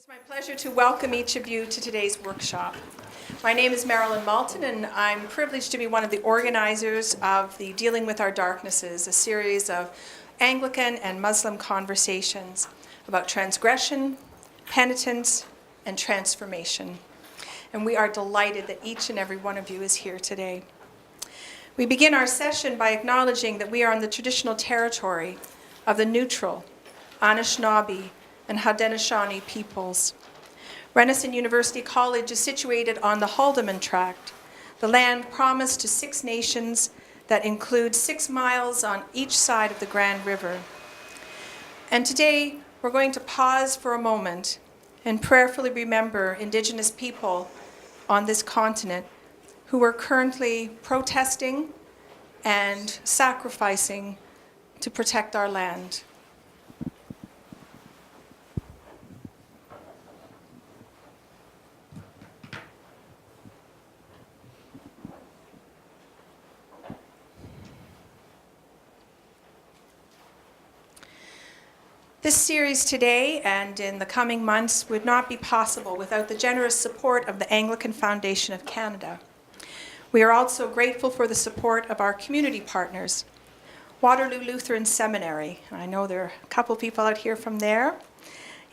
My pleasure to welcome each of you to today's workshop. My name is Marilyn Malton, and I'm privileged to be one of the organizers of the Dealing with Our Darknesses, a series of Anglican and Muslim conversations about transgression, penitence, and transformation. And we are delighted that each and every one of you is here today. We begin our session by acknowledging that we are on the traditional territory of the neutral, Anishinaabe, and Haudenosaunee peoples. Renison University College is situated on the Haldimand Tract, the land promised to 6 nations that include 6 miles on each side of the Grand River. And today, we're going to pause for a moment and prayerfully remember Indigenous people on this continent who are currently protesting and sacrificing to protect our land. This series today and in the coming months would not be possible without the generous support of the Anglican Foundation of Canada. We are also grateful for the support of our community partners, Waterloo Lutheran Seminary. I know there are a couple people out here from there.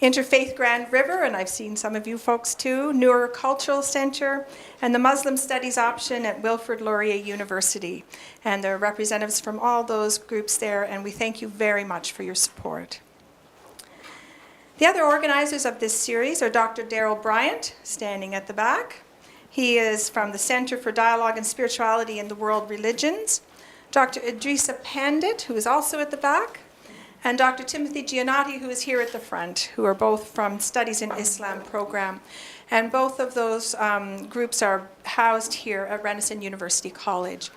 Interfaith Grand River, and I've seen some of you folks too, Noor Cultural Center, and the Muslim Studies option at Wilfrid Laurier University. And there are representatives from all those groups there, and we thank you very much for your support. The other organizers of this series are Dr. Darrell Bryant, standing at the back. He is from the Center for Dialogue and Spirituality in the World Religions. Dr. Idrissa Pandit, who is also at the back, and Dr. Timothy Giannotti, who is here at the front, who are both from Studies in Islam program. And both of those groups are housed here at Renison University College.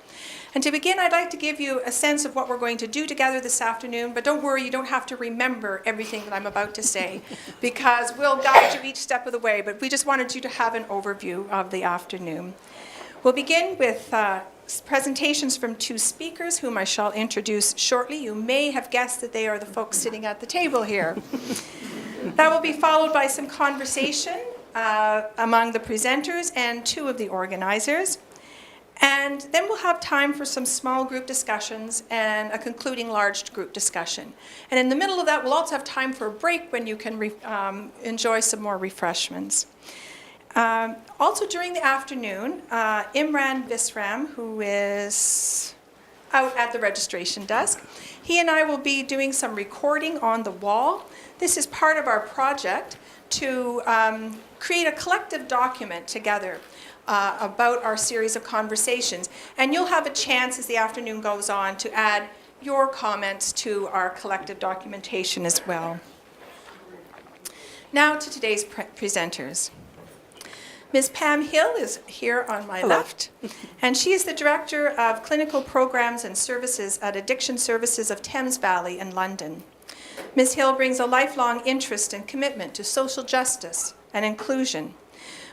And to begin, I'd like to give you a sense of what we're going to do together this afternoon, but don't worry, you don't have to remember everything that I'm about to say, because we'll guide you each step of the way, but we just wanted you to have an overview of the afternoon. We'll begin with presentations from 2 speakers, whom I shall introduce shortly. You may have guessed that they are the folks sitting at the table here. That will be followed by some conversation among the presenters and 2 of the organizers. And then we'll have time for some small group discussions and a concluding large group discussion. And in the middle of that, we'll also have time for a break when you can enjoy some more refreshments. Also during the afternoon, Imran Visram, who is out at the registration desk, he and I will be doing some recording on the wall. This is part of our project to create a collective document together about our series of conversations. And you'll have a chance as the afternoon goes on to add your comments to our collective documentation as well. Now to today's presenters. Ms. Pam Hill is here on my left, and she is the Director of Clinical Programs and Services at Addiction Services of Thames Valley in London. Ms. Hill brings a lifelong interest and commitment to social justice and inclusion,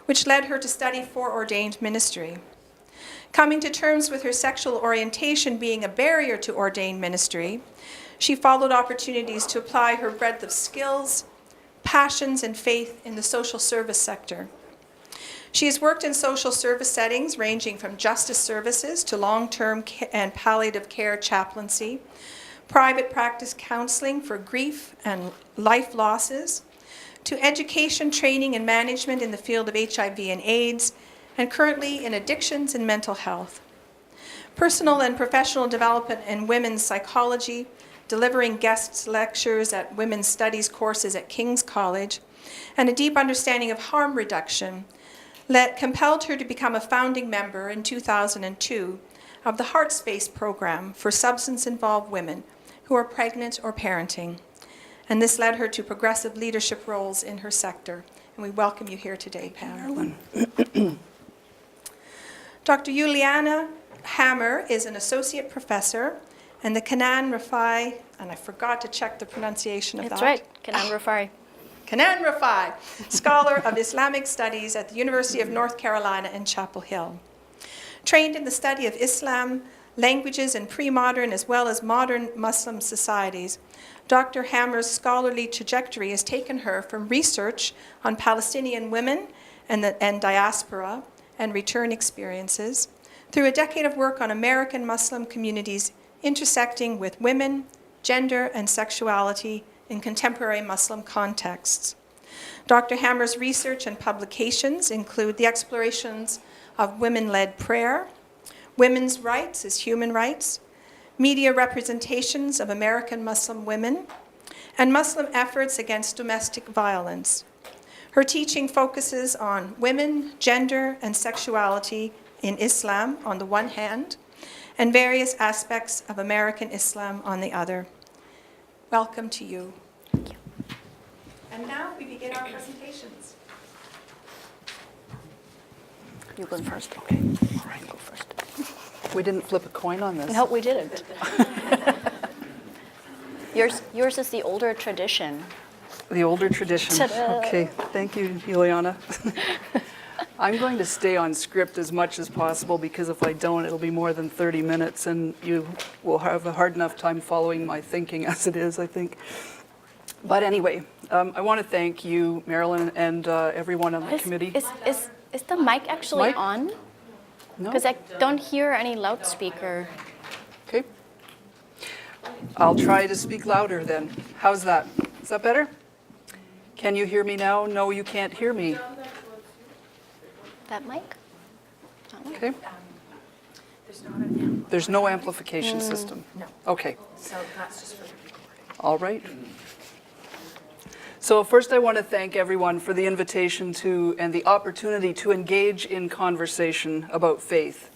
which led her to study foreordained ministry. Coming to terms with her sexual orientation being a barrier to ordained ministry, she followed opportunities to apply her breadth of skills, passions, and faith in the social service sector. She has worked in social service settings ranging from justice services to long-term and palliative care chaplaincy, private practice counseling for grief and life losses, to education, training, and management in the field of HIV and AIDS, and currently in addictions and mental health. Personal and professional development in women's psychology, delivering guest lectures at women's studies courses at King's College, and a deep understanding of harm reduction compelled her to become a founding member in 2002 of the Heart Space program for substance-involved women who are pregnant or parenting. And this led her to progressive leadership roles in her sector. And we welcome you here today, Pam. Dr. Juliana Hammer is an associate professor and the Kanan Rafai, and I forgot to check the pronunciation of that. That's right, Kanan Rafai. Kanan Rafai, Scholar of Islamic Studies at the University of North Carolina in Chapel Hill. Trained in the study of Islam, languages in pre-modern as well as modern Muslim societies, Dr. Hammer's scholarly trajectory has taken her from research on Palestinian women and diaspora and return experiences through a decade of work on American Muslim communities intersecting with women, gender, and sexuality in contemporary Muslim contexts. Dr. Hammer's research and publications include the explorations of women-led prayer, women's rights as human rights, media representations of American Muslim women, and Muslim efforts against domestic violence. Her teaching focuses on women, gender, and sexuality in Islam on the one hand, and various aspects of American Islam on the other. Welcome to you. Thank you. And now we begin our presentations. You go first. Okay, all right, go first. We didn't flip a coin on this. No, we didn't. Yours is the older tradition. The older tradition. Ta-da. Okay, thank you, Juliana. I'm going to stay on script as much as possible because if I don't, it'll be more than 30 minutes and you will have a hard enough time following my thinking as it is, I think. But anyway, I want to thank you, Marilyn, and everyone on the committee. Is the mic actually Mic? on? No? Because I don't hear any loudspeaker. Okay. I'll try to speak louder then. How's that? Is that better? Can you hear me now? No, you can't hear me. That mic? Okay. There's no amplification system? No. Okay. So that's just for the recording. All right. So first I want to thank everyone for the invitation to and the opportunity to engage in conversation about faith.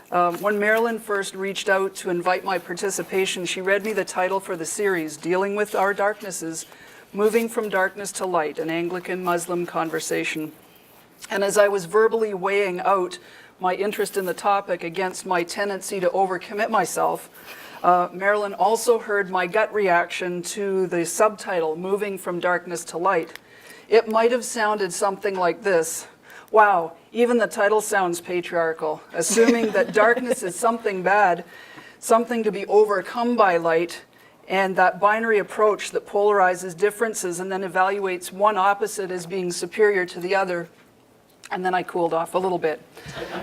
When Marilyn first reached out to invite my participation, she read me the title for the series, Dealing with Our Darknesses, Moving from Darkness to Light, an Anglican-Muslim Conversation. And as I was verbally weighing out my interest in the topic against my tendency to overcommit myself, Marilyn also heard my gut reaction to the subtitle, Moving from Darkness to Light. It might have sounded something like this. Wow, even the title sounds patriarchal, assuming that darkness is something bad, something to be overcome by light, and that binary approach that polarizes differences and then evaluates one opposite as being superior to the other. And then I cooled off a little bit.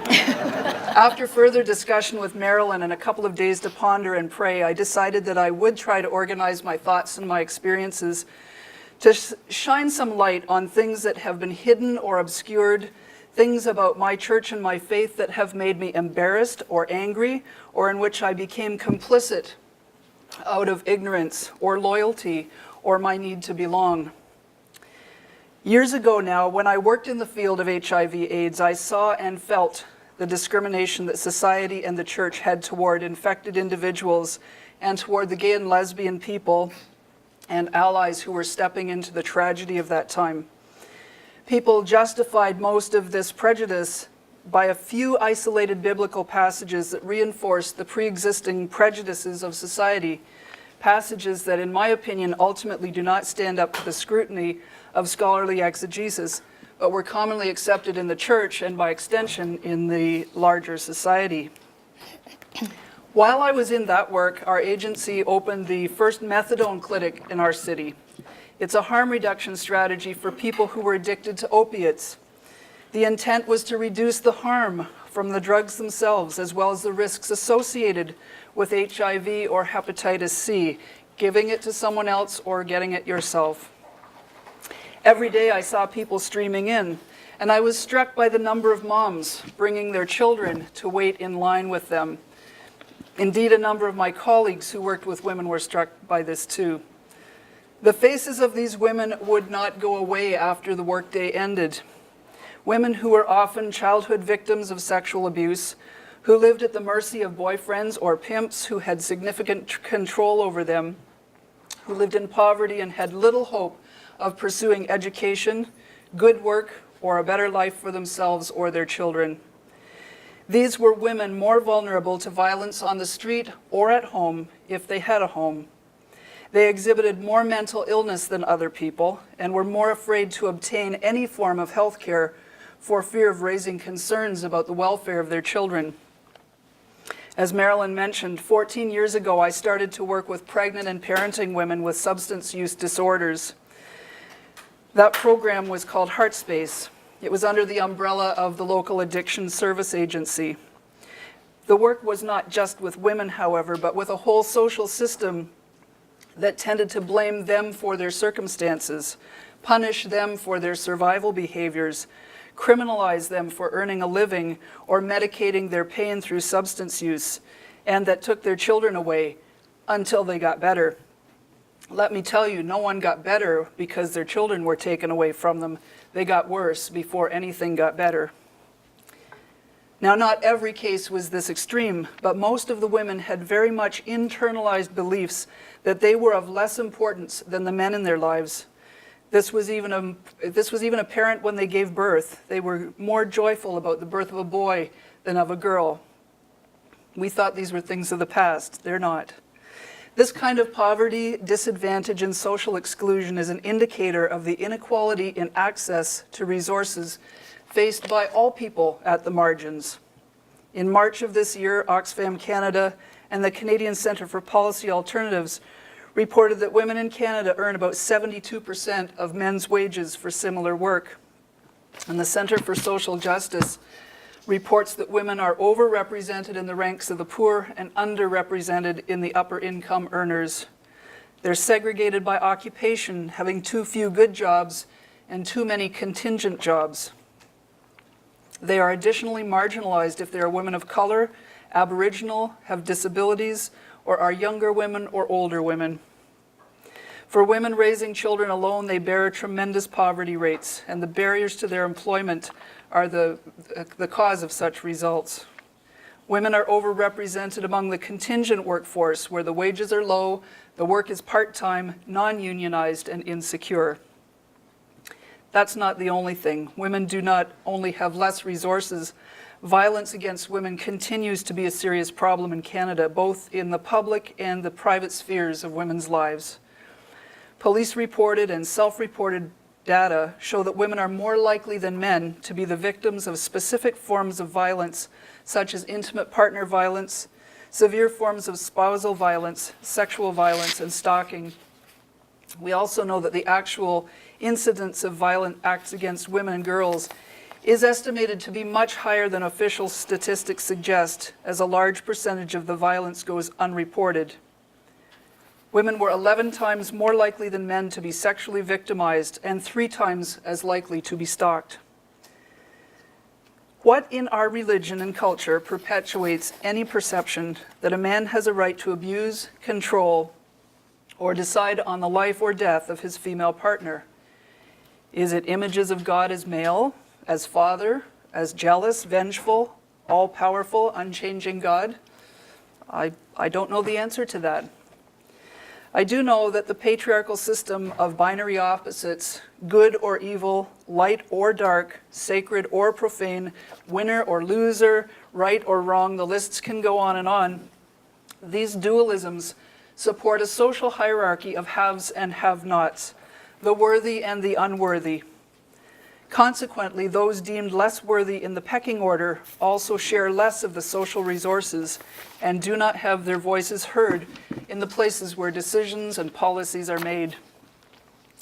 After further discussion with Marilyn and a couple of days to ponder and pray, I decided that I would try to organize my thoughts and my experiences to shine some light on things that have been hidden or obscured, things about my church and my faith that have made me embarrassed or angry, or in which I became complicit out of ignorance or loyalty or my need to belong. Years ago now, when I worked in the field of HIV/AIDS, I saw and felt the discrimination that society and the church had toward infected individuals and toward the gay and lesbian people and allies who were stepping into the tragedy of that time. People justified most of this prejudice by a few isolated biblical passages that reinforced the pre-existing prejudices of society, passages that, in my opinion, ultimately do not stand up to the scrutiny of scholarly exegesis, but were commonly accepted in the church and by extension in the larger society. While I was in that work, our agency opened the first methadone clinic in our city. It's a harm reduction strategy for people who were addicted to opiates. The intent was to reduce the harm from the drugs themselves, as well as the risks associated with HIV or hepatitis C, giving it to someone else or getting it yourself. Every day I saw people streaming in, and I was struck by the number of moms bringing their children to wait in line with them. Indeed, a number of my colleagues who worked with women were struck by this too. The faces of these women would not go away after the workday ended. Women who were often childhood victims of sexual abuse, who lived at the mercy of boyfriends or pimps who had significant control over them, who lived in poverty and had little hope of pursuing education, good work, or a better life for themselves or their children. These were women more vulnerable to violence on the street or at home if they had a home. They exhibited more mental illness than other people and were more afraid to obtain any form of health care for fear of raising concerns about the welfare of their children. As Marilyn mentioned, 14 years ago, I started to work with pregnant and parenting women with substance use disorders. That program was called Heartspace. It was under the umbrella of the local addiction service agency. The work was not just with women, however, but with a whole social system that tended to blame them for their circumstances, punish them for their survival behaviors, criminalize them for earning a living or medicating their pain through substance use, and that took their children away until they got better. Let me tell you, no one got better because their children were taken away from them. They got worse before anything got better. Now, not every case was this extreme, but most of the women had very much internalized beliefs that they were of less importance than the men in their lives. This was even apparent when they gave birth. They were more joyful about the birth of a boy than of a girl. We thought these were things of the past. They're not. This kind of poverty, disadvantage, and social exclusion is an indicator of the inequality in access to resources faced by all people at the margins. In March of this year, Oxfam Canada and the Canadian Centre for Policy Alternatives reported that women in Canada earn about 72% of men's wages for similar work. And the Centre for Social Justice reports that women are overrepresented in the ranks of the poor and underrepresented in the upper income earners. They're segregated by occupation, having too few good jobs and too many contingent jobs. They are additionally marginalized if they are women of color, Aboriginal, have disabilities, or are younger women or older women. For women raising children alone, they bear tremendous poverty rates, and the barriers to their employment are the cause of such results. Women are overrepresented among the contingent workforce, where the wages are low, the work is part-time, non-unionized, and insecure. That's not the only thing. Women do not only have less resources. Violence against women continues to be a serious problem in Canada, both in the public and the private spheres of women's lives. Police-reported and self-reported data show that women are more likely than men to be the victims of specific forms of violence, such as intimate partner violence, severe forms of spousal violence, sexual violence, and stalking. We also know that the actual incidence of violent acts against women and girls is estimated to be much higher than official statistics suggest, as a large percentage of the violence goes unreported. Women were 11 times more likely than men to be sexually victimized and 3 times as likely to be stalked. What in our religion and culture perpetuates any perception that a man has a right to abuse, control, or decide on the life or death of his female partner? Is it images of God as male, as father, as jealous, vengeful, all-powerful, unchanging God? I don't know the answer to that. I do know that the patriarchal system of binary opposites, good or evil, light or dark, sacred or profane, winner or loser, right or wrong, the lists can go on and on. These dualisms support a social hierarchy of haves and have-nots, the worthy and the unworthy. Consequently, those deemed less worthy in the pecking order also share less of the social resources and do not have their voices heard in the places where decisions and policies are made.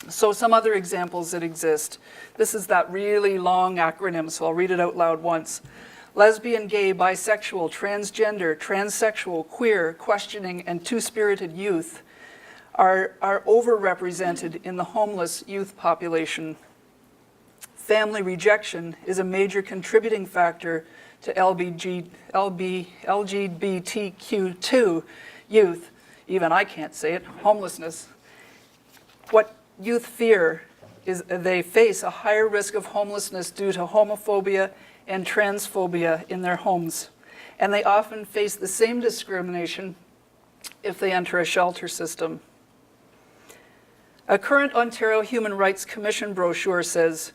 So some other examples that exist. This is that really long acronym, so I'll read it out loud once. Lesbian, gay, bisexual, transgender, transsexual, queer, questioning, and two-spirited youth are overrepresented in the homeless youth population. Family rejection is a major contributing factor to LGBTQ2 youth, even I can't say it, homelessness. What youth fear is they face a higher risk of homelessness due to homophobia and transphobia in their homes. And they often face the same discrimination if they enter a shelter system. A current Ontario Human Rights Commission brochure says,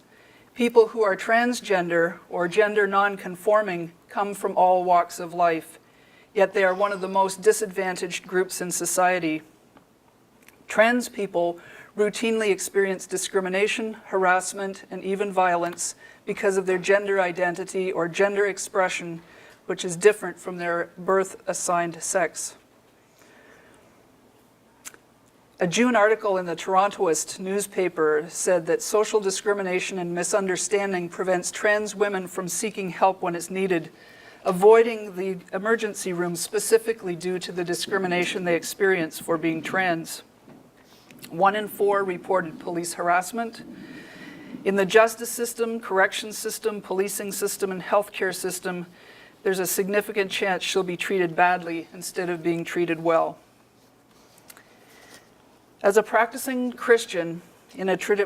people who are transgender or gender non-conforming come from all walks of life, yet they are one of the most disadvantaged groups in society. Trans people routinely experience discrimination, harassment, and even violence because of their gender identity or gender expression, which is different from their birth-assigned sex. A June article in the Torontoist newspaper said that social discrimination and misunderstanding prevents trans women from seeking help when it's needed, avoiding the emergency room specifically due to the discrimination they experience for being trans. 1 in 4 reported police harassment. In the justice system, corrections system, policing system, and healthcare system, there's a significant chance she'll be treated badly instead of being treated well. As a practicing Christian,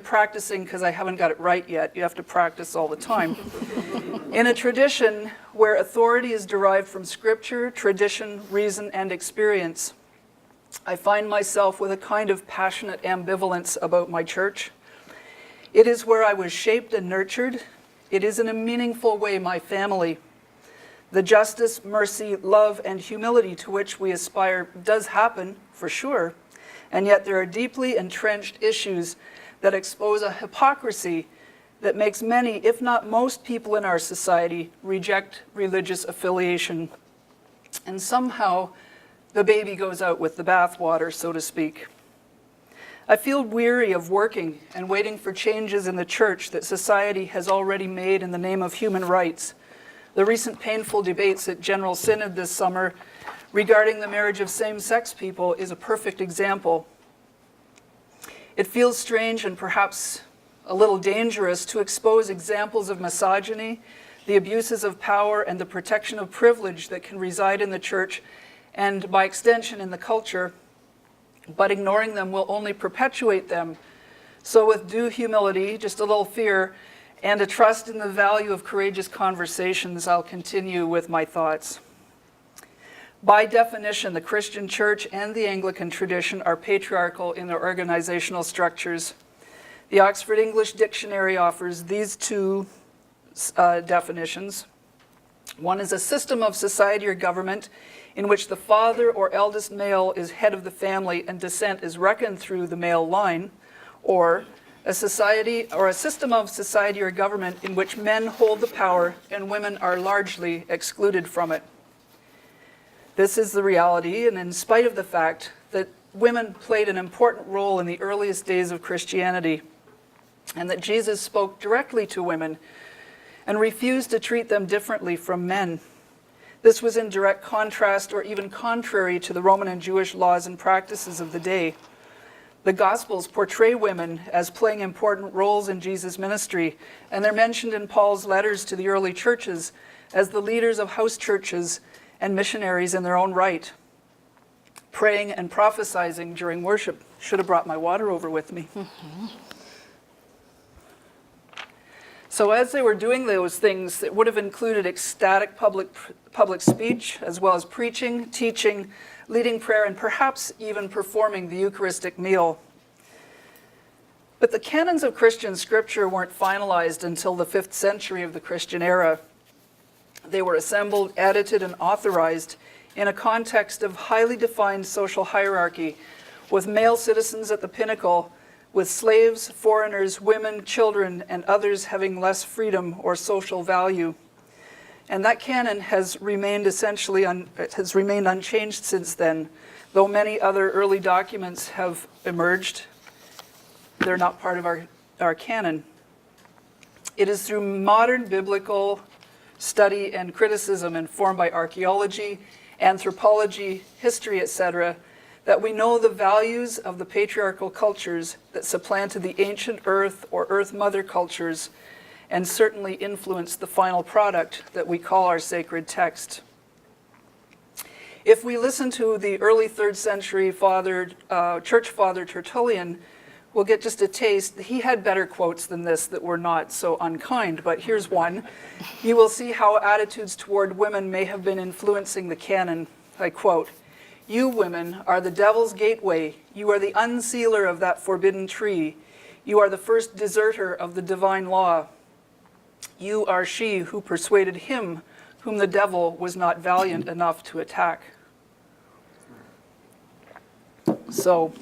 practicing because I haven't got it right yet, you have to practice all the time. In a tradition where authority is derived from scripture, tradition, reason, and experience, I find myself with a kind of passionate ambivalence about my church. It is where I was shaped and nurtured. It is in a meaningful way my family. The justice, mercy, love, and humility to which we aspire does happen, for sure, and yet there are deeply entrenched issues that expose a hypocrisy that makes many, if not most people in our society, reject religious affiliation. And somehow, the baby goes out with the bathwater, so to speak. I feel weary of working and waiting for changes in the church that society has already made in the name of human rights. The recent painful debates at General Synod this summer regarding the marriage of same-sex people is a perfect example. It feels strange and perhaps a little dangerous to expose examples of misogyny, the abuses of power, and the protection of privilege that can reside in the church and, by extension, in the culture, but ignoring them will only perpetuate them. So with due humility, just a little fear, and a trust in the value of courageous conversations, I'll continue with my thoughts. By definition, the Christian church and the Anglican tradition are patriarchal in their organizational structures. The Oxford English Dictionary offers these two definitions. One is a system of society or government in which the father or eldest male is head of the family and descent is reckoned through the male line, or a society or a system of society or government in which men hold the power and women are largely excluded from it. This is the reality, and in spite of the fact that women played an important role in the earliest days of Christianity, and that Jesus spoke directly to women and refused to treat them differently from men. This was in direct contrast or even contrary to the Roman and Jewish laws and practices of the day. The Gospels portray women as playing important roles in Jesus' ministry, and they're mentioned in Paul's letters to the early churches as the leaders of house churches and missionaries in their own right, praying and prophesying during worship. Should have brought my water over with me. So as they were doing those things, it would have included ecstatic public speech, as well as preaching, teaching, leading prayer, and perhaps even performing the Eucharistic meal. But the canons of Christian scripture weren't finalized until the 5th century of the Christian era. They were assembled, edited, and authorized in a context of highly defined social hierarchy, with male citizens at the pinnacle, with slaves, foreigners, women, children, and others having less freedom or social value. And that canon has remained unchanged since then, though many other early documents have emerged. They're not part of our canon. It is through modern biblical study and criticism informed by archaeology, anthropology, history, etc., that we know the values of the patriarchal cultures that supplanted the ancient earth or earth mother cultures and certainly influenced the final product that we call our sacred text. If we listen to the early 3rd century church father Tertullian, we'll get just a taste. He had better quotes than this that were not so unkind, but here's one. You will see how attitudes toward women may have been influencing the canon. I quote, "You women are the devil's gateway. You are the unsealer of that forbidden tree. You are the first deserter of the divine law. You are she who persuaded him whom the devil was not valiant enough to attack." So,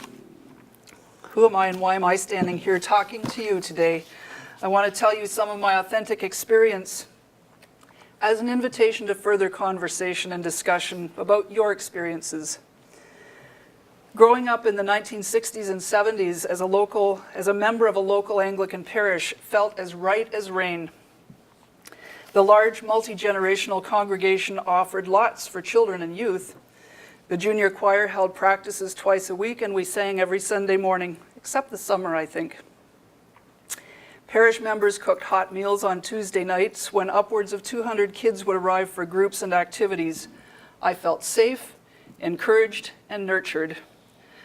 who am I and why am I standing here talking to you today? I want to tell you some of my authentic experience as an invitation to further conversation and discussion about your experiences. Growing up in the 1960s and 70s as a member of a local Anglican parish felt as right as rain. The large multi-generational congregation offered lots for children and youth. The junior choir held practices twice a week, and we sang every Sunday morning, except the summer, I think. Parish members cooked hot meals on Tuesday nights when upwards of 200 kids would arrive for groups and activities. I felt safe, encouraged, and nurtured.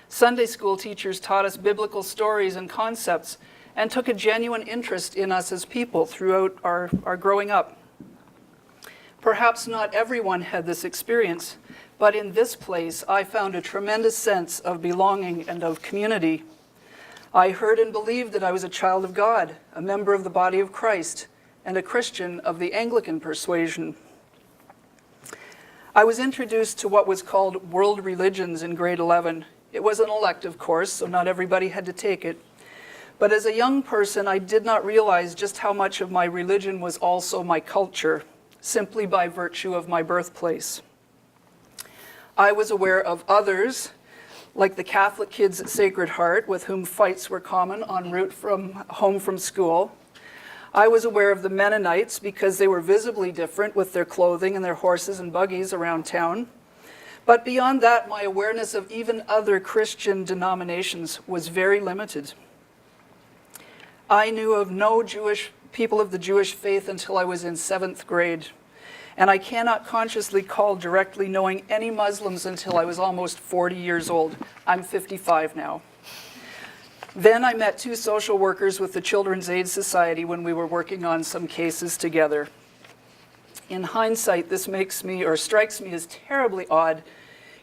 Sunday school teachers taught us biblical stories and concepts and took a genuine interest in us as people throughout our growing up. Perhaps not everyone had this experience, but in this place I found a tremendous sense of belonging and of community. I heard and believed that I was a child of God, a member of the body of Christ, and a Christian of the Anglican persuasion. I was introduced to what was called world religions in grade 11. It was an elective course, so not everybody had to take it. But as a young person, I did not realize just how much of my religion was also my culture, simply by virtue of my birthplace. I was aware of others, like the Catholic kids at Sacred Heart, with whom fights were common en route home from school. I was aware of the Mennonites because they were visibly different with their clothing and their horses and buggies around town. But beyond that, my awareness of even other Christian denominations was very limited. I knew of no Jewish people of the Jewish faith until I was in 7th grade. And I cannot consciously call directly knowing any Muslims until I was almost 40 years old. I'm 55 now. Then I met 2 social workers with the Children's Aid Society when we were working on some cases together. In hindsight, this strikes me as terribly odd,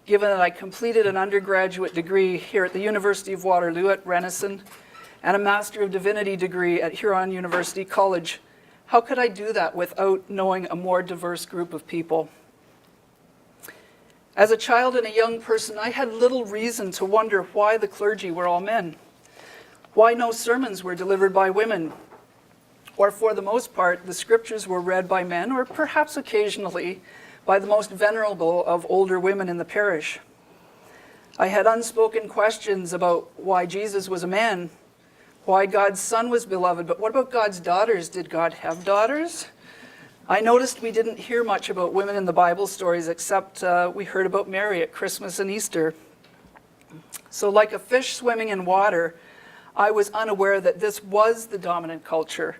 given that I completed an undergraduate degree here at the University of Waterloo at Renison and a Master of Divinity degree at Huron University College. How could I do that without knowing a more diverse group of people? As a child and a young person, I had little reason to wonder why the clergy were all men, why no sermons were delivered by women, or for the most part, the scriptures were read by men, or perhaps occasionally by the most venerable of older women in the parish. I had unspoken questions about why Jesus was a man, why God's son was beloved, but what about God's daughters? Did God have daughters? I noticed we didn't hear much about women in the Bible stories, except we heard about Mary at Christmas and Easter. So like a fish swimming in water, I was unaware that this was the dominant culture,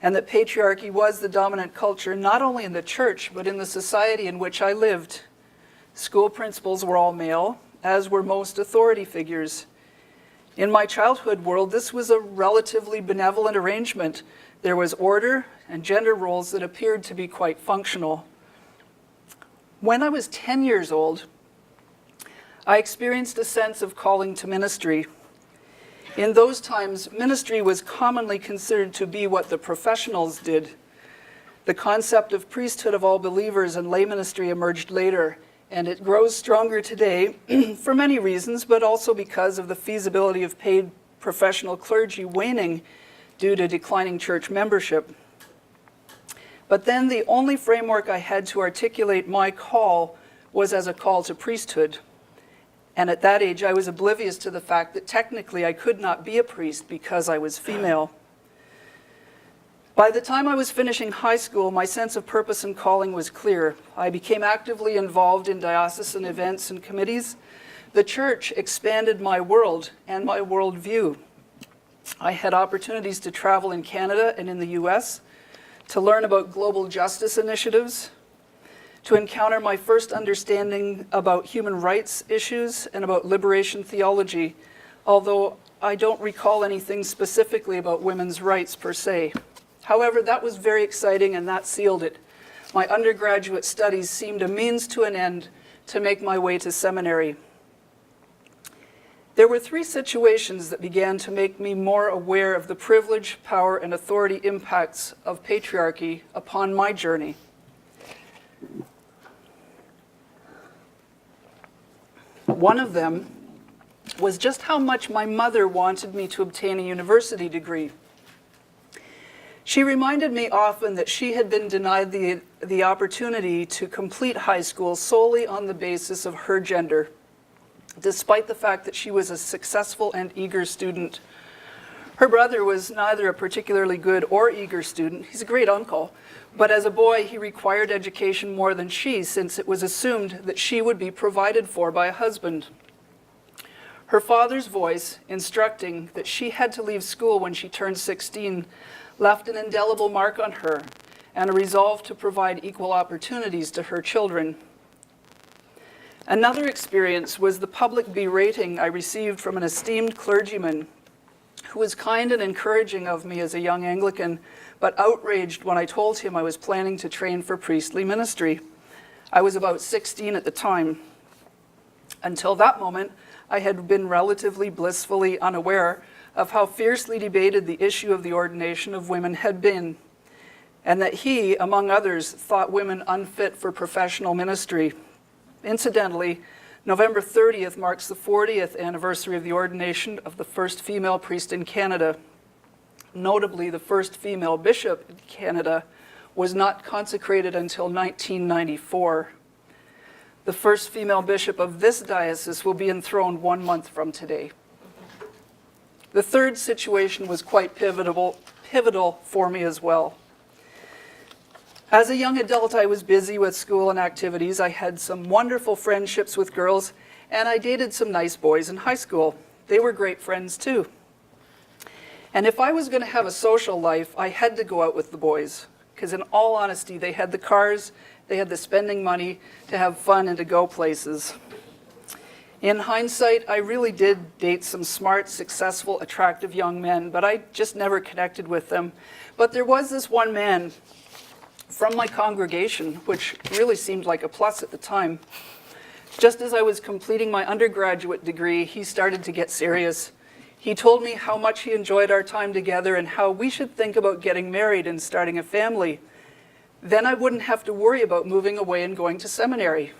and that patriarchy was the dominant culture, not only in the church, but in the society in which I lived. School principals were all male, as were most authority figures. In my childhood world, this was a relatively benevolent arrangement. There was order and gender roles that appeared to be quite functional. When I was 10 years old, I experienced a sense of calling to ministry. In those times, ministry was commonly considered to be what the professionals did. The concept of priesthood of all believers and lay ministry emerged later, and it grows stronger today for many reasons, but also because of the feasibility of paid professional clergy waning due to declining church membership. But then the only framework I had to articulate my call was as a call to priesthood. And at that age, I was oblivious to the fact that technically I could not be a priest because I was female. By the time I was finishing high school, my sense of purpose and calling was clear. I became actively involved in diocesan events and committees. The church expanded my world and my worldview. I had opportunities to travel in Canada and in the US, to learn about global justice initiatives, to encounter my first understanding about human rights issues and about liberation theology, although I don't recall anything specifically about women's rights per se. However, that was very exciting and that sealed it. My undergraduate studies seemed a means to an end to make my way to seminary. There were 3 situations that began to make me more aware of the privilege, power, and authority impacts of patriarchy upon my journey. One of them was just how much my mother wanted me to obtain a university degree. She reminded me often that she had been denied the opportunity to complete high school solely on the basis of her gender, despite the fact that she was a successful and eager student. Her brother was neither a particularly good or eager student. He's a great uncle, but as a boy, he required education more than she, since it was assumed that she would be provided for by a husband. Her father's voice instructing that she had to leave school when she turned 16 left an indelible mark on her and a resolve to provide equal opportunities to her children. Another experience was the public berating I received from an esteemed clergyman who was kind and encouraging of me as a young Anglican, but outraged when I told him I was planning to train for priestly ministry. I was about 16 at the time. Until that moment, I had been relatively blissfully unaware of how fiercely debated the issue of the ordination of women had been, and that he, among others, thought women unfit for professional ministry. Incidentally, November 30th marks the 40th anniversary of the ordination of the first female priest in Canada. Notably, the first female bishop in Canada was not consecrated until 1994. The first female bishop of this diocese will be enthroned 1 month from today. The third situation was quite pivotal for me as well. As a young adult, I was busy with school and activities. I had some wonderful friendships with girls, and I dated some nice boys in high school. They were great friends too. And if I was going to have a social life, I had to go out with the boys, because in all honesty, they had the cars, they had the spending money to have fun and to go places. In hindsight, I really did date some smart, successful, attractive young men, but I just never connected with them. But there was this one man from my congregation, which really seemed like a plus at the time. Just as I was completing my undergraduate degree, he started to get serious. He told me how much he enjoyed our time together and how we should think about getting married and starting a family. Then I wouldn't have to worry about moving away and going to seminary.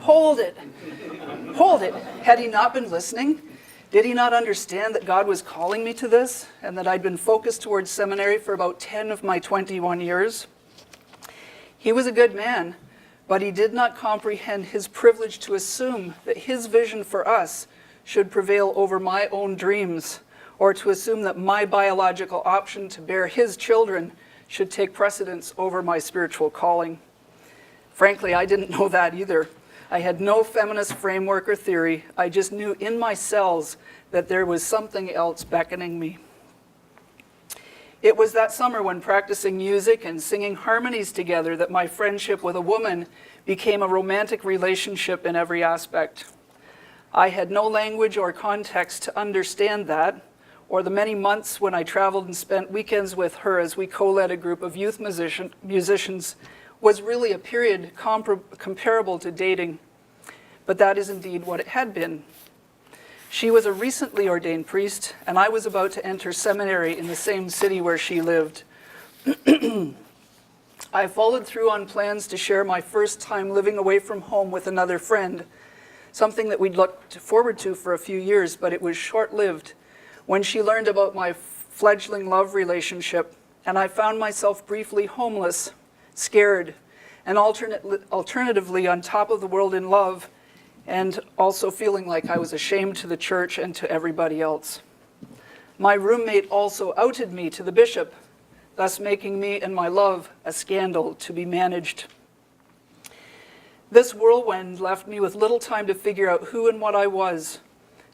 Hold it. Hold it. Had he not been listening? Did he not understand that God was calling me to this and that I'd been focused towards seminary for about 10 of my 21 years? He was a good man, but he did not comprehend his privilege to assume that his vision for us should prevail over my own dreams, or to assume that my biological option to bear his children should take precedence over my spiritual calling. Frankly, I didn't know that either. I had no feminist framework or theory. I just knew in my cells that there was something else beckoning me. It was that summer when practicing music and singing harmonies together that my friendship with a woman became a romantic relationship in every aspect. I had no language or context to understand that, or the many months when I traveled and spent weekends with her as we co-led a group of youth musicians was really a period comparable to dating. But that is indeed what it had been. She was a recently ordained priest, and I was about to enter seminary in the same city where she lived. I followed through on plans to share my first time living away from home with another friend, something that we'd looked forward to for a few years, but it was short-lived when she learned about my fledgling love relationship, and I found myself briefly homeless, scared, and alternatively on top of the world in love, and also feeling like I was ashamed to the church and to everybody else. My roommate also outed me to the bishop, thus making me and my love a scandal to be managed. This whirlwind left me with little time to figure out who and what I was.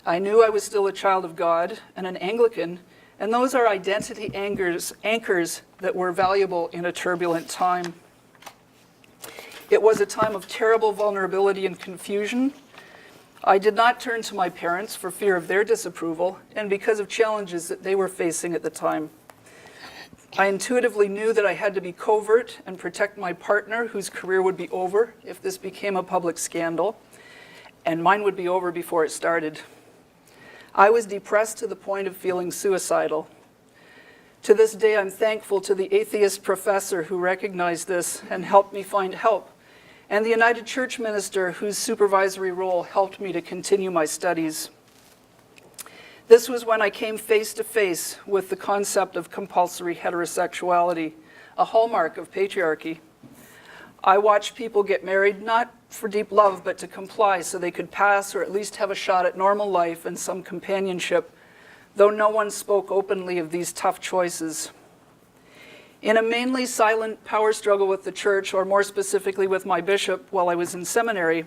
I knew I was still a child of God and an Anglican, and those are identity anchors that were valuable in a turbulent time. It was a time of terrible vulnerability and confusion. I did not turn to my parents for fear of their disapproval and because of challenges that they were facing at the time. I intuitively knew that I had to be covert and protect my partner, whose career would be over if this became a public scandal, and mine would be over before it started. I was depressed to the point of feeling suicidal. To this day, I'm thankful to the atheist professor who recognized this and helped me find help, and the United Church minister whose supervisory role helped me to continue my studies. This was when I came face to face with the concept of compulsory heterosexuality, a hallmark of patriarchy. I watched people get married not for deep love, but to comply so they could pass or at least have a shot at normal life and some companionship, though no one spoke openly of these tough choices. In a mainly silent power struggle with the church, or more specifically with my bishop while I was in seminary,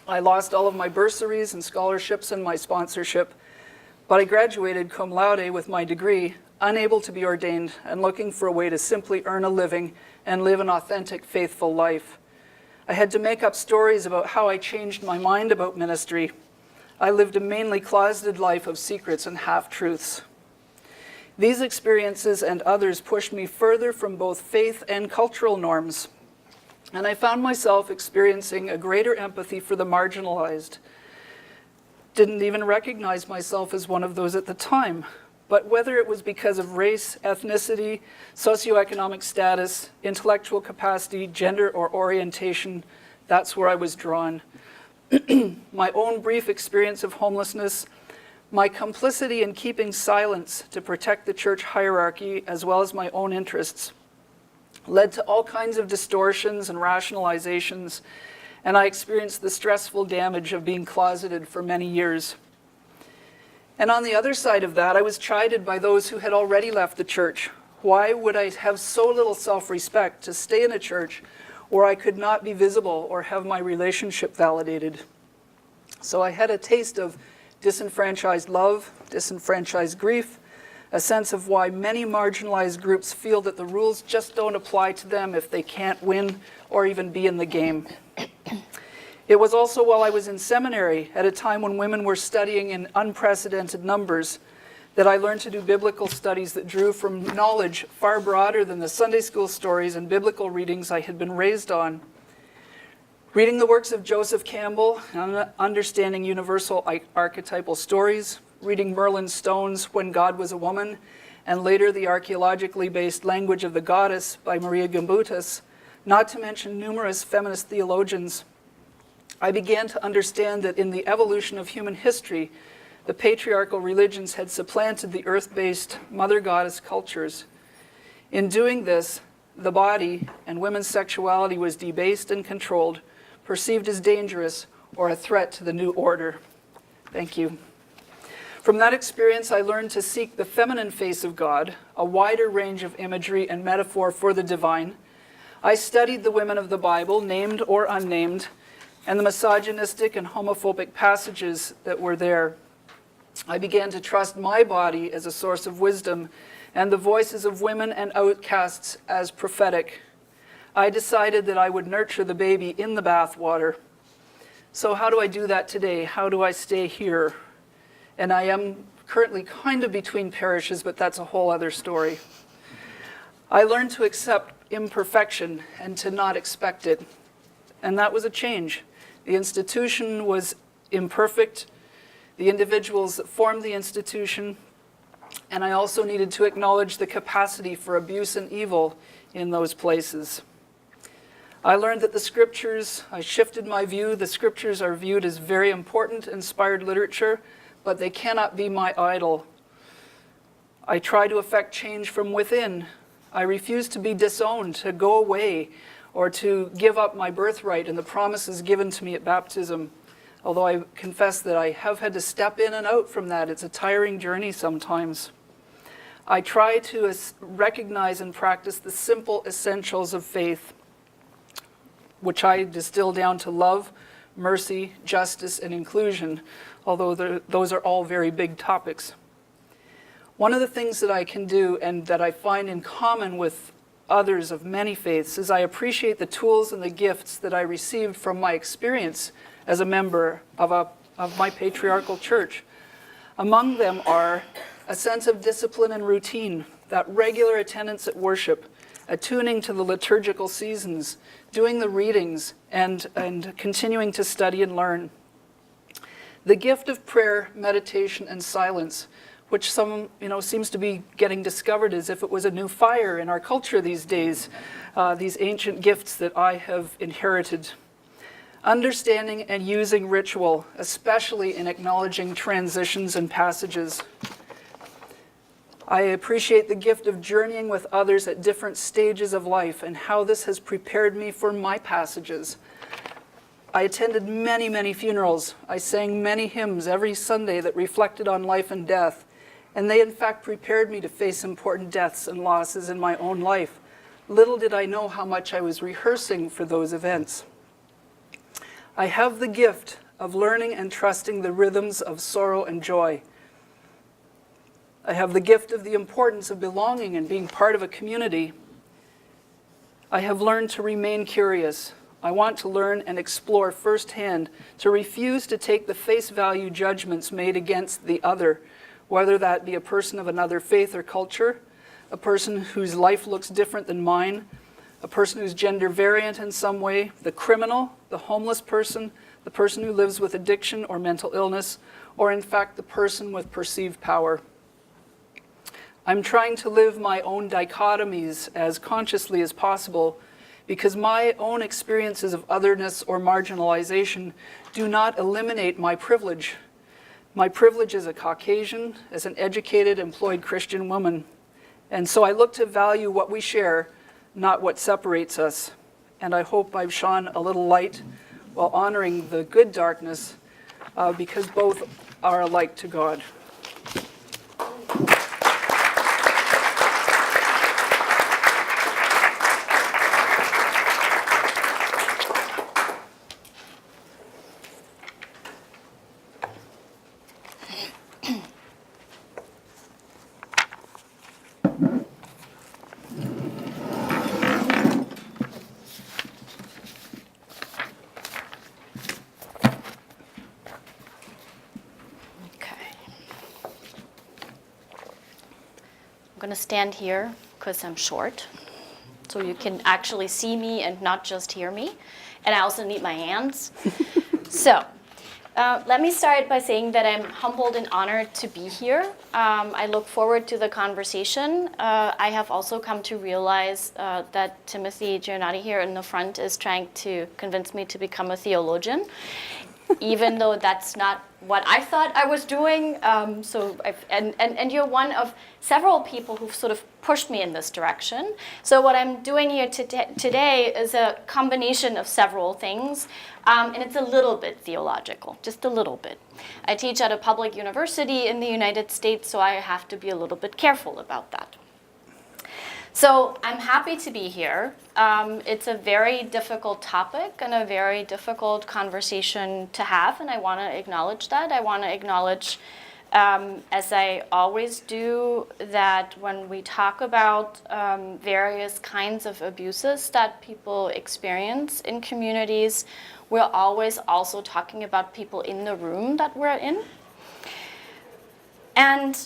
I lost all of my bursaries and scholarships and my sponsorship, but I graduated cum laude with my degree, unable to be ordained and looking for a way to simply earn a living and live an authentic, faithful life. I had to make up stories about how I changed my mind about ministry. I lived a mainly closeted life of secrets and half-truths. These experiences and others pushed me further from both faith and cultural norms, and I found myself experiencing a greater empathy for the marginalized. Didn't even recognize myself as one of those at the time, but whether it was because of race, ethnicity, socioeconomic status, intellectual capacity, gender, or orientation, that's where I was drawn. My own brief experience of homelessness, my complicity in keeping silence to protect the church hierarchy, as well as my own interests, led to all kinds of distortions and rationalizations, and I experienced the stressful damage of being closeted for many years. And on the other side of that, I was chided by those who had already left the church. Why would I have so little self-respect to stay in a church where I could not be visible or have my relationship validated? So I had a taste of disenfranchised love, disenfranchised grief, a sense of why many marginalized groups feel that the rules just don't apply to them if they can't win or even be in the game. It was also while I was in seminary, at a time when women were studying in unprecedented numbers, that I learned to do biblical studies that drew from knowledge far broader than the Sunday school stories and biblical readings I had been raised on. Reading the works of Joseph Campbell, understanding universal archetypal stories, reading Merlin Stone's When God Was a Woman, and later the archaeologically based Language of the Goddess by Maria Gimbutas, not to mention numerous feminist theologians, I began to understand that in the evolution of human history, the patriarchal religions had supplanted the earth-based mother goddess cultures. In doing this, the body and women's sexuality was debased and controlled, perceived as dangerous or a threat to the new order. Thank you. From that experience, I learned to seek the feminine face of God, a wider range of imagery and metaphor for the divine. I studied the women of the Bible, named or unnamed, and the misogynistic and homophobic passages that were there. I began to trust my body as a source of wisdom and the voices of women and outcasts as prophetic. I decided that I would nurture the baby in the bathwater. So how do I do that today? How do I stay here? And I am currently kind of between parishes, but that's a whole other story. I learned to accept imperfection and to not expect it. And that was a change. The institution was imperfect, the individuals that formed the institution, and I also needed to acknowledge the capacity for abuse and evil in those places. I learned that the scriptures, I shifted my view, the scriptures are viewed as very important, inspired literature, but they cannot be my idol. I try to effect change from within. I refuse to be disowned, to go away, or to give up my birthright and the promises given to me at baptism. Although I confess that I have had to step in and out from that. It's a tiring journey sometimes. I try to recognize and practice the simple essentials of faith, which I distill down to love, mercy, justice, and inclusion, although those are all very big topics. One of the things that I can do and that I find in common with others of many faiths is I appreciate the tools and the gifts that I received from my experience as a member of my patriarchal church. Among them are a sense of discipline and routine, that regular attendance at worship, attuning to the liturgical seasons, doing the readings, and continuing to study and learn. The gift of prayer, meditation, and silence, which seems to be getting discovered as if it was a new fire in our culture these days, these ancient gifts that I have inherited. understanding and using ritual, especially in acknowledging transitions and passages. I appreciate the gift of journeying with others at different stages of life and how this has prepared me for my passages. I attended many, many funerals. I sang many hymns every Sunday that reflected on life and death, and they in fact prepared me to face important deaths and losses in my own life. Little did I know how much I was rehearsing for those events. I have the gift of learning and trusting the rhythms of sorrow and joy. I have the gift of the importance of belonging and being part of a community. I have learned to remain curious. I want to learn and explore firsthand, to refuse to take the face value judgments made against the other, whether that be a person of another faith or culture, a person whose life looks different than mine, a person who's gender variant in some way, the criminal, the homeless person, the person who lives with addiction or mental illness, or in fact the person with perceived power. I'm trying to live my own dichotomies as consciously as possible because my own experiences of otherness or marginalization do not eliminate my privilege. My privilege as a Caucasian, as an educated, employed Christian woman. And so I look to value what we share, not what separates us. And I hope I've shone a little light while honoring the good darkness because both are alike to God. I'm going to stand here because I'm short, so you can actually see me and not just hear me. And I also need my hands. So let me start by saying that I'm humbled and honored to be here. I look forward to the conversation. I have also come to realize that Timothy Giannati here in the front is trying to convince me to become a theologian, even though that's not what I thought I was doing. And you're one of several people who've sort of pushed me in this direction. So what I'm doing here today is a combination of several things, and it's a little bit theological, just a little bit. I teach at a public university in the United States, so I have to be a little bit careful about that. So I'm happy to be here. It's a very difficult topic and a very difficult conversation to have, and I want to acknowledge that. I want to acknowledge, as I always do, that when we talk about various kinds of abuses that people experience in communities, we're always also talking about people in the room that we're in. And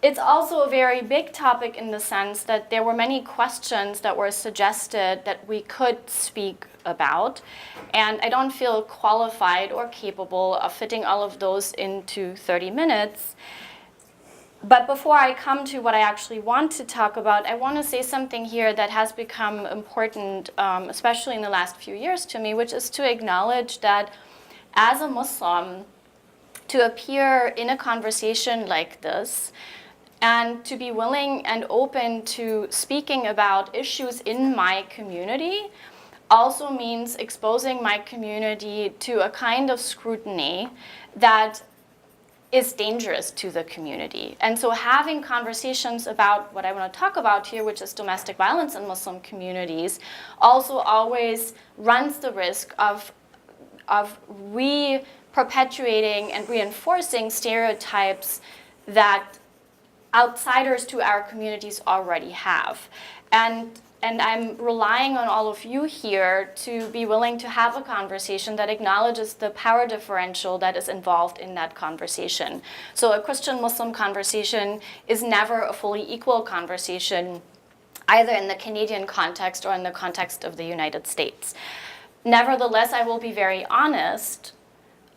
it's also a very big topic in the sense that there were many questions that were suggested that we could speak about, and I don't feel qualified or capable of fitting all of those into 30 minutes. But before I come to what I actually want to talk about, I want to say something here that has become important, especially in the last few years to me, which is to acknowledge that as a Muslim, to appear in a conversation like this, and to be willing and open to speaking about issues in my community also means exposing my community to a kind of scrutiny that is dangerous to the community. And so having conversations about what I want to talk about here, which is domestic violence in Muslim communities, also always runs the risk of re-perpetuating and reinforcing stereotypes that outsiders to our communities already have. And I'm relying on all of you here to be willing to have a conversation that acknowledges the power differential that is involved in that conversation. So a Christian-Muslim conversation is never a fully equal conversation, either in the Canadian context or in the context of the United States. Nevertheless, I will be very honest.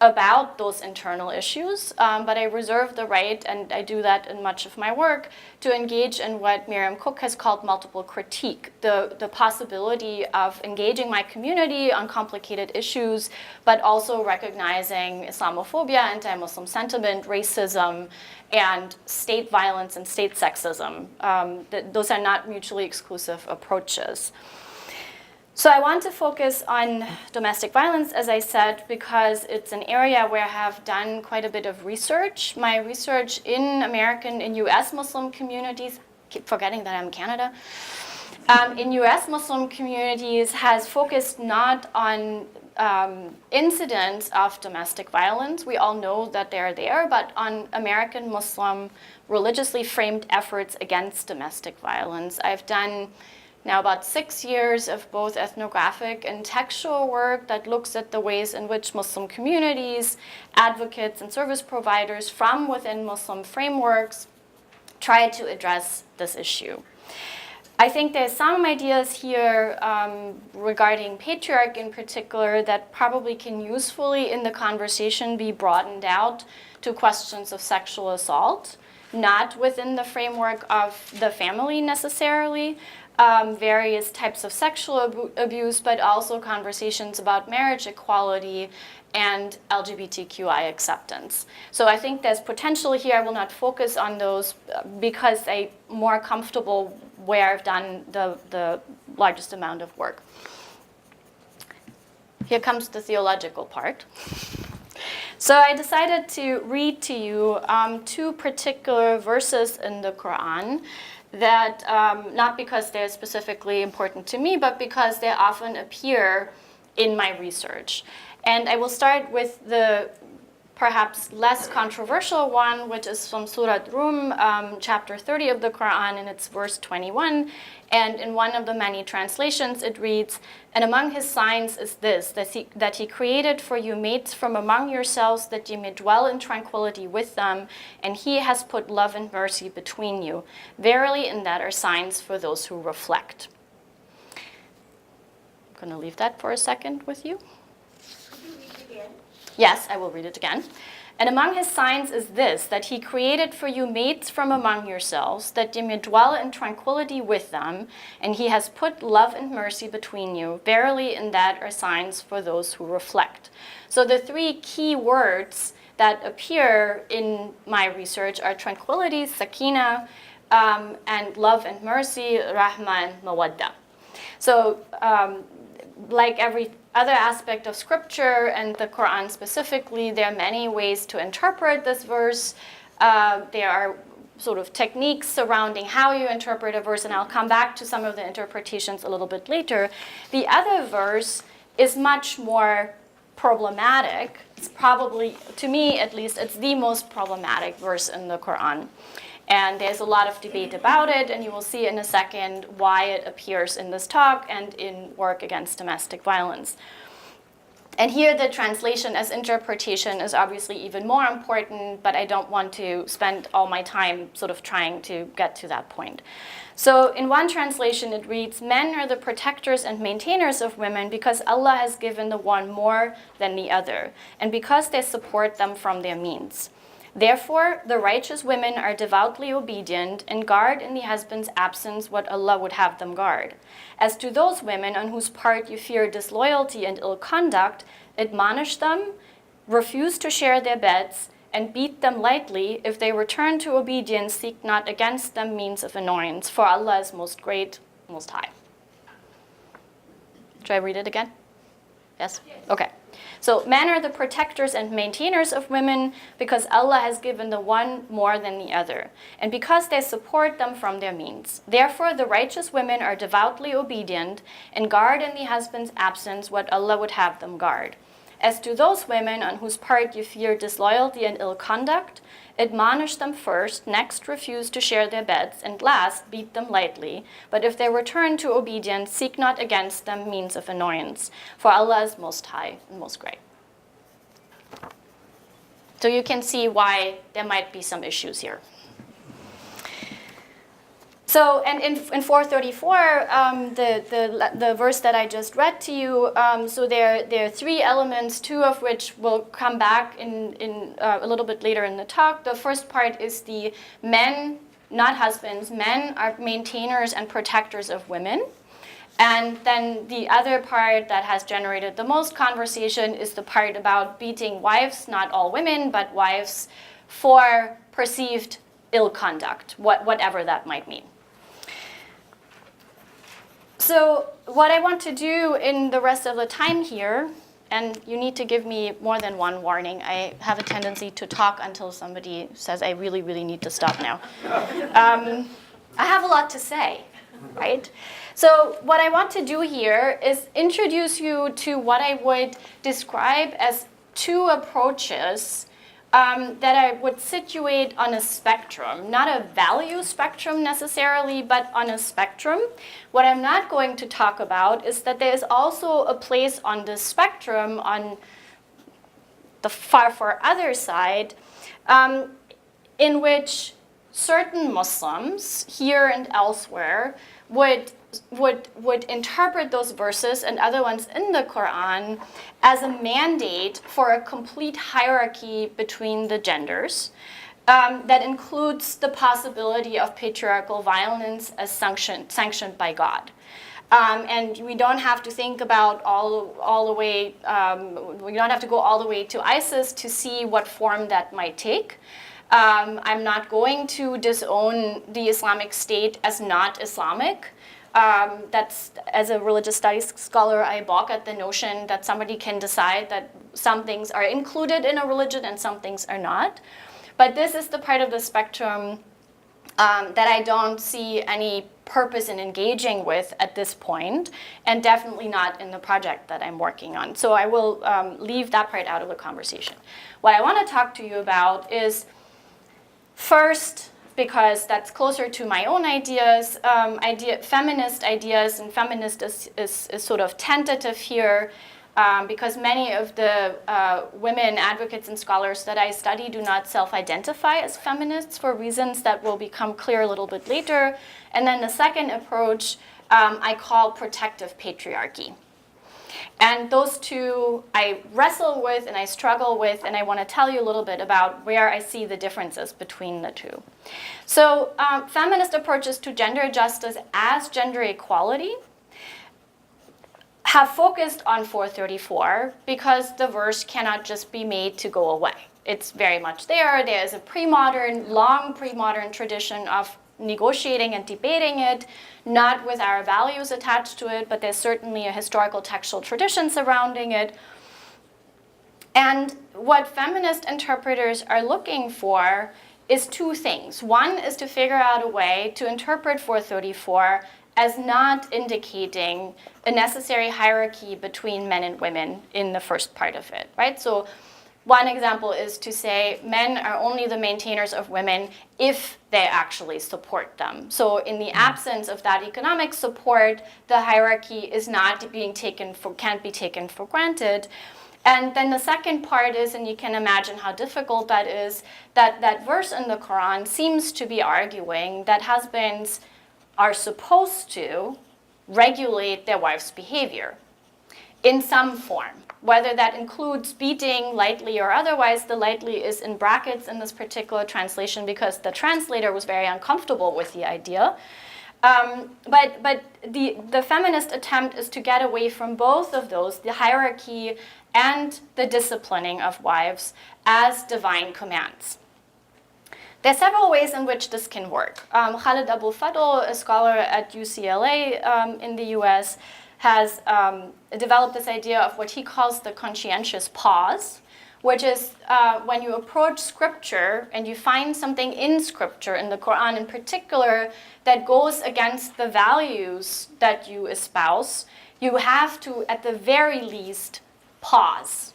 about those internal issues, but I reserve the right, and I do that in much of my work, to engage in what Miriam Cook has called multiple critique, the possibility of engaging my community on complicated issues, but also recognizing Islamophobia, anti-Muslim sentiment, racism, and state violence and state sexism. Those are not mutually exclusive approaches. So I want to focus on domestic violence, as I said, because it's an area where I have done quite a bit of research. My research in American and US Muslim communities, keep forgetting that I'm in Canada, in US Muslim communities has focused not on incidents of domestic violence. We all know that they're there, but on American Muslim religiously framed efforts against domestic violence. I've done now about 6 years of both ethnographic and textual work that looks at the ways in which Muslim communities, advocates, and service providers from within Muslim frameworks try to address this issue. I think there's some ideas here regarding patriarchy in particular that probably can usefully in the conversation be broadened out to questions of sexual assault, not within the framework of the family necessarily, various types of sexual abuse, but also conversations about marriage equality and LGBTQI acceptance. So I think there's potential here. I will not focus on those because I'm more comfortable where I've done the largest amount of work. Here comes the theological part. So I decided to read to you 2 particular verses in the Quran that, not because they're specifically important to me, but because they often appear in my research. And I will start with the perhaps less controversial one, which is from Surah Rum, chapter 30 of the Quran, and it's verse 21. And in one of the many translations, it reads, "And among his signs is this, that he created for you mates from among yourselves, that you may dwell in tranquility with them, and he has put love and mercy between you. Verily, in that are signs for those who reflect." I'm going to leave that for a second with you. Yes, I will read it again. "And among his signs is this, that he created for you mates from among yourselves, that you may dwell in tranquility with them, and he has put love and mercy between you. Verily, in that are signs for those who reflect." So the 3 key words that appear in my research are tranquility, sakina, and love and mercy, rahma and mawadda. So like every other aspect of scripture and the Quran specifically, there are many ways to interpret this verse. There are sort of techniques surrounding how you interpret a verse, and I'll come back to some of the interpretations a little bit later. The other verse is much more problematic. It's probably, to me at least, it's the most problematic verse in the Quran. And there's a lot of debate about it, and you will see in a second why it appears in this talk and in work against domestic violence. And here the translation as interpretation is obviously even more important, but I don't want to spend all my time sort of trying to get to that point. So in one translation it reads, "Men are the protectors and maintainers of women because Allah has given the one more than the other, and because they support them from their means. Therefore, the righteous women are devoutly obedient and guard in the husband's absence what Allah would have them guard. As to those women on whose part you fear disloyalty and ill conduct, admonish them, refuse to share their beds, and beat them lightly. If they return to obedience, seek not against them means of annoyance, for Allah is most great, most high." Should I read it again? Yes? Okay. So men are the protectors and maintainers of women because Allah has given the one more than the other, and because they support them from their means. Therefore, the righteous women are devoutly obedient and guard in the husband's absence what Allah would have them guard. As to those women on whose part you fear disloyalty and ill conduct, admonish them first, next refuse to share their beds, and last beat them lightly. But if they return to obedience, seek not against them means of annoyance, for Allah is most high and most great. So you can see why there might be some issues here. So, and in 434, the verse that I just read to you, so there are three elements, two of which will come back in a little bit later in the talk. The first part is the men, not husbands, men are maintainers and protectors of women. And then the other part that has generated the most conversation is the part about beating wives, not all women, but wives for perceived ill conduct, whatever that might mean. So what I want to do in the rest of the time here, and you need to give me more than one warning. I have a tendency to talk until somebody says I really, really need to stop now. I have a lot to say, right? So what I want to do here is introduce you to what I would describe as two approaches that I would situate on a spectrum, not a value spectrum necessarily, but on a spectrum. What I'm not going to talk about is that there is also a place on the spectrum on the far other side in which certain Muslims here and elsewhere would interpret those verses and other ones in the Quran as a mandate for a complete hierarchy between the genders that includes the possibility of patriarchal violence as sanctioned by God. And we don't have to think about all the way, we don't have to go all the way to ISIS to see what form that might take. I'm not going to disown the Islamic State as not Islamic. That's, as a religious studies scholar, I balk at the notion that somebody can decide that some things are included in a religion and some things are not. But this is the part of the spectrum that I don't see any purpose in engaging with at this point, and definitely not in the project that I'm working on. So I will leave that part out of the conversation. What I want to talk to you about is, first, because that's closer to my own ideas, feminist ideas, and feminist is sort of tentative here, because many of the women advocates and scholars that I study do not self-identify as feminists for reasons that will become clear a little bit later. And then the second approach I call protective patriarchy. And those two I wrestle with and I struggle with, and I want to tell you a little bit about where I see the differences between the two. So feminist approaches to gender justice as gender equality have focused on 434 because the verse cannot just be made to go away. It's very much there. There is a long pre-modern tradition of negotiating and debating it, not with our values attached to it, but there's certainly a historical textual tradition surrounding it. And what feminist interpreters are looking for is two things. One is to figure out a way to interpret 434 as not indicating a necessary hierarchy between men and women in the first part of it, right? So one example is to say men are only the maintainers of women if they actually support them. So in the absence of that economic support, the hierarchy is not being can't be taken for granted. And then the second part is, and you can imagine how difficult that is, that verse in the Quran seems to be arguing that husbands are supposed to regulate their wife's behavior in some form. Whether that includes beating lightly or otherwise, the lightly is in brackets in this particular translation because the translator was very uncomfortable with the idea. But the feminist attempt is to get away from both of those, the hierarchy and the disciplining of wives, as divine commands. There are several ways in which this can work. Khalid Abou Fadl, a scholar at UCLA in the US, has developed this idea of what he calls the conscientious pause, which is when you approach scripture and you find something in scripture, in the Quran in particular, that goes against the values that you espouse, you have to, at the very least, pause.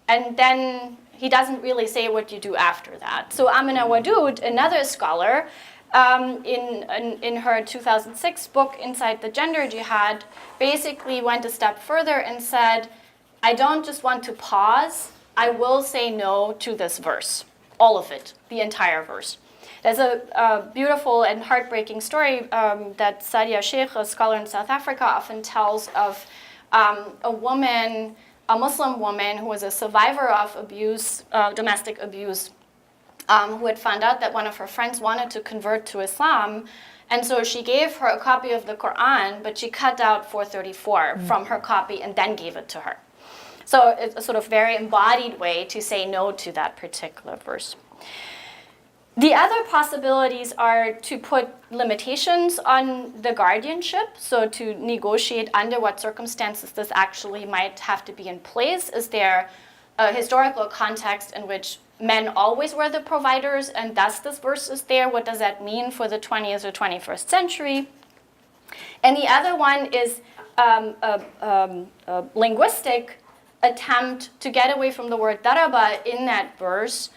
And then he doesn't really say what you do after that. So Amina Wadud, another scholar, in her 2006 book, Inside the Gender Jihad, basically went a step further and said, I don't just want to pause, I will say no to this verse, all of it, the entire verse. There's a beautiful and heartbreaking story that Sadia Sheikh, a scholar in South Africa, often tells of a woman, a Muslim woman who was a survivor of abuse, domestic abuse, who had found out that one of her friends wanted to convert to Islam. And so she gave her a copy of the Quran, but she cut out 434 from her copy and then gave it to her. So it's a sort of very embodied way to say no to that particular verse. The other possibilities are to put limitations on the guardianship, so to negotiate under what circumstances this actually might have to be in place. Is there a historical context in which men always were the providers and thus this verse is there? What does that mean for the 20th or 21st century? And the other one is a linguistic attempt to get away from the word daraba in that verse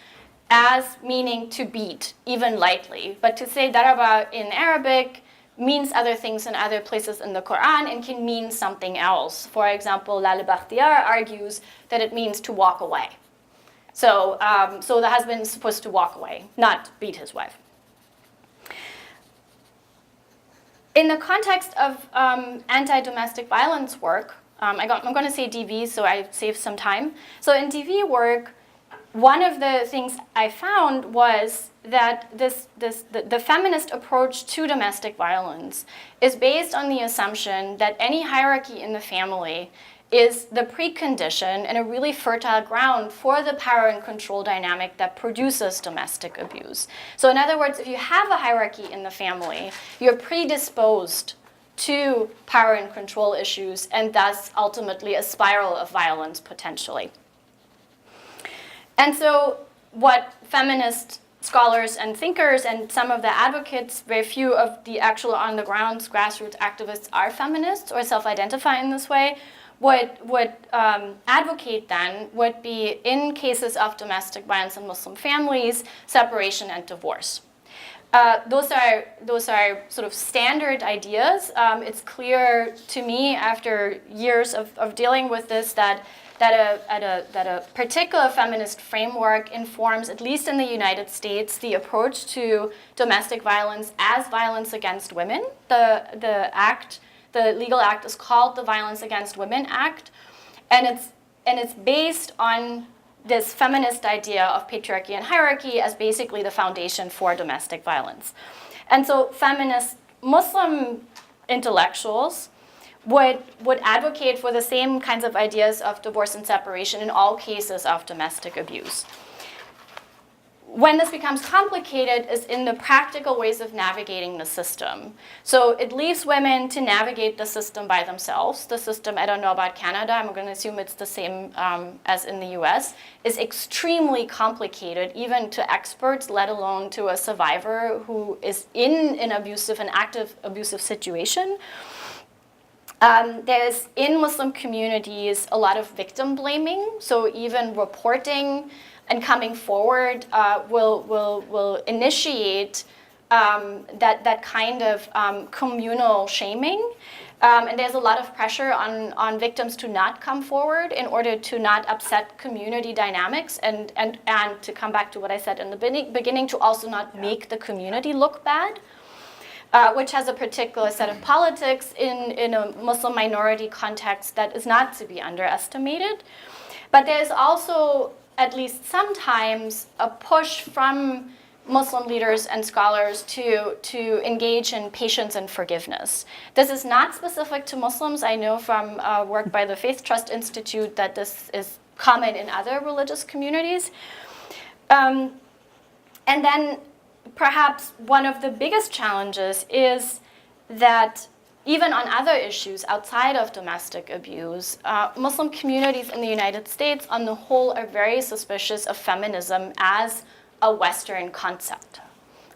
as meaning to beat, even lightly. But to say daraba in Arabic means other things in other places in the Quran and can mean something else. For example, Lal Bakhtiyar argues that it means to walk away. So, so the husband is supposed to walk away, not beat his wife. In the context of anti-domestic violence work, I'm going to say DV, so I save some time. So in DV work, one of the things I found was that the feminist approach to domestic violence is based on the assumption that any hierarchy in the family is the precondition and a really fertile ground for the power and control dynamic that produces domestic abuse. So in other words, if you have a hierarchy in the family, you're predisposed to power and control issues and thus ultimately a spiral of violence potentially. And so what feminist scholars and thinkers and some of the advocates, very few of the actual on-the-ground grassroots activists are feminists or self-identify in this way, would advocate then would be, in cases of domestic violence in Muslim families, separation and divorce. Those are sort of standard ideas. It's clear to me after years of dealing with this that a particular feminist framework informs, at least in the United States, the approach to domestic violence as violence against women. The legal act is called the Violence Against Women Act, and it's based on this feminist idea of patriarchy and hierarchy as basically the foundation for domestic violence. And so feminist Muslim intellectuals would advocate for the same kinds of ideas of divorce and separation in all cases of domestic abuse. When this becomes complicated is in the practical ways of navigating the system. So it leaves women to navigate the system by themselves. The system, I don't know about Canada, I'm going to assume it's the same as in the US, is extremely complicated, even to experts, let alone to a survivor who is in an active abusive situation. There's, in Muslim communities, a lot of victim blaming, so even reporting and coming forward will initiate that kind of communal shaming. And there's a lot of pressure on victims to not come forward in order to not upset community dynamics and to come back to what I said in the beginning, to also not make the community look bad. Which has a particular set of politics in a Muslim minority context that is not to be underestimated. But there's also, at least sometimes, a push from Muslim leaders and scholars to engage in patience and forgiveness. This is not specific to Muslims. I know from work by the Faith Trust Institute that this is common in other religious communities. And then perhaps one of the biggest challenges is that even on other issues outside of domestic abuse, Muslim communities in the United States on the whole are very suspicious of feminism as a Western concept,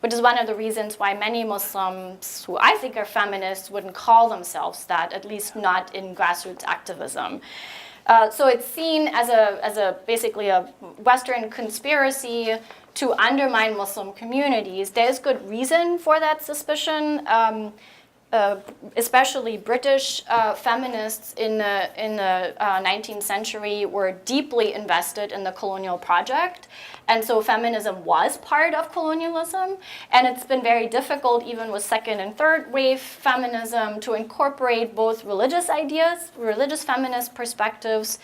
which is one of the reasons why many Muslims who I think are feminists wouldn't call themselves that, at least not in grassroots activism. So it's seen as a basically a Western conspiracy to undermine Muslim communities. There's good reason for that suspicion. especially British feminists in the 19th century were deeply invested in the colonial project. And so feminism was part of colonialism. And it's been very difficult, even with second and third wave feminism, to incorporate both religious ideas, religious feminist perspectives.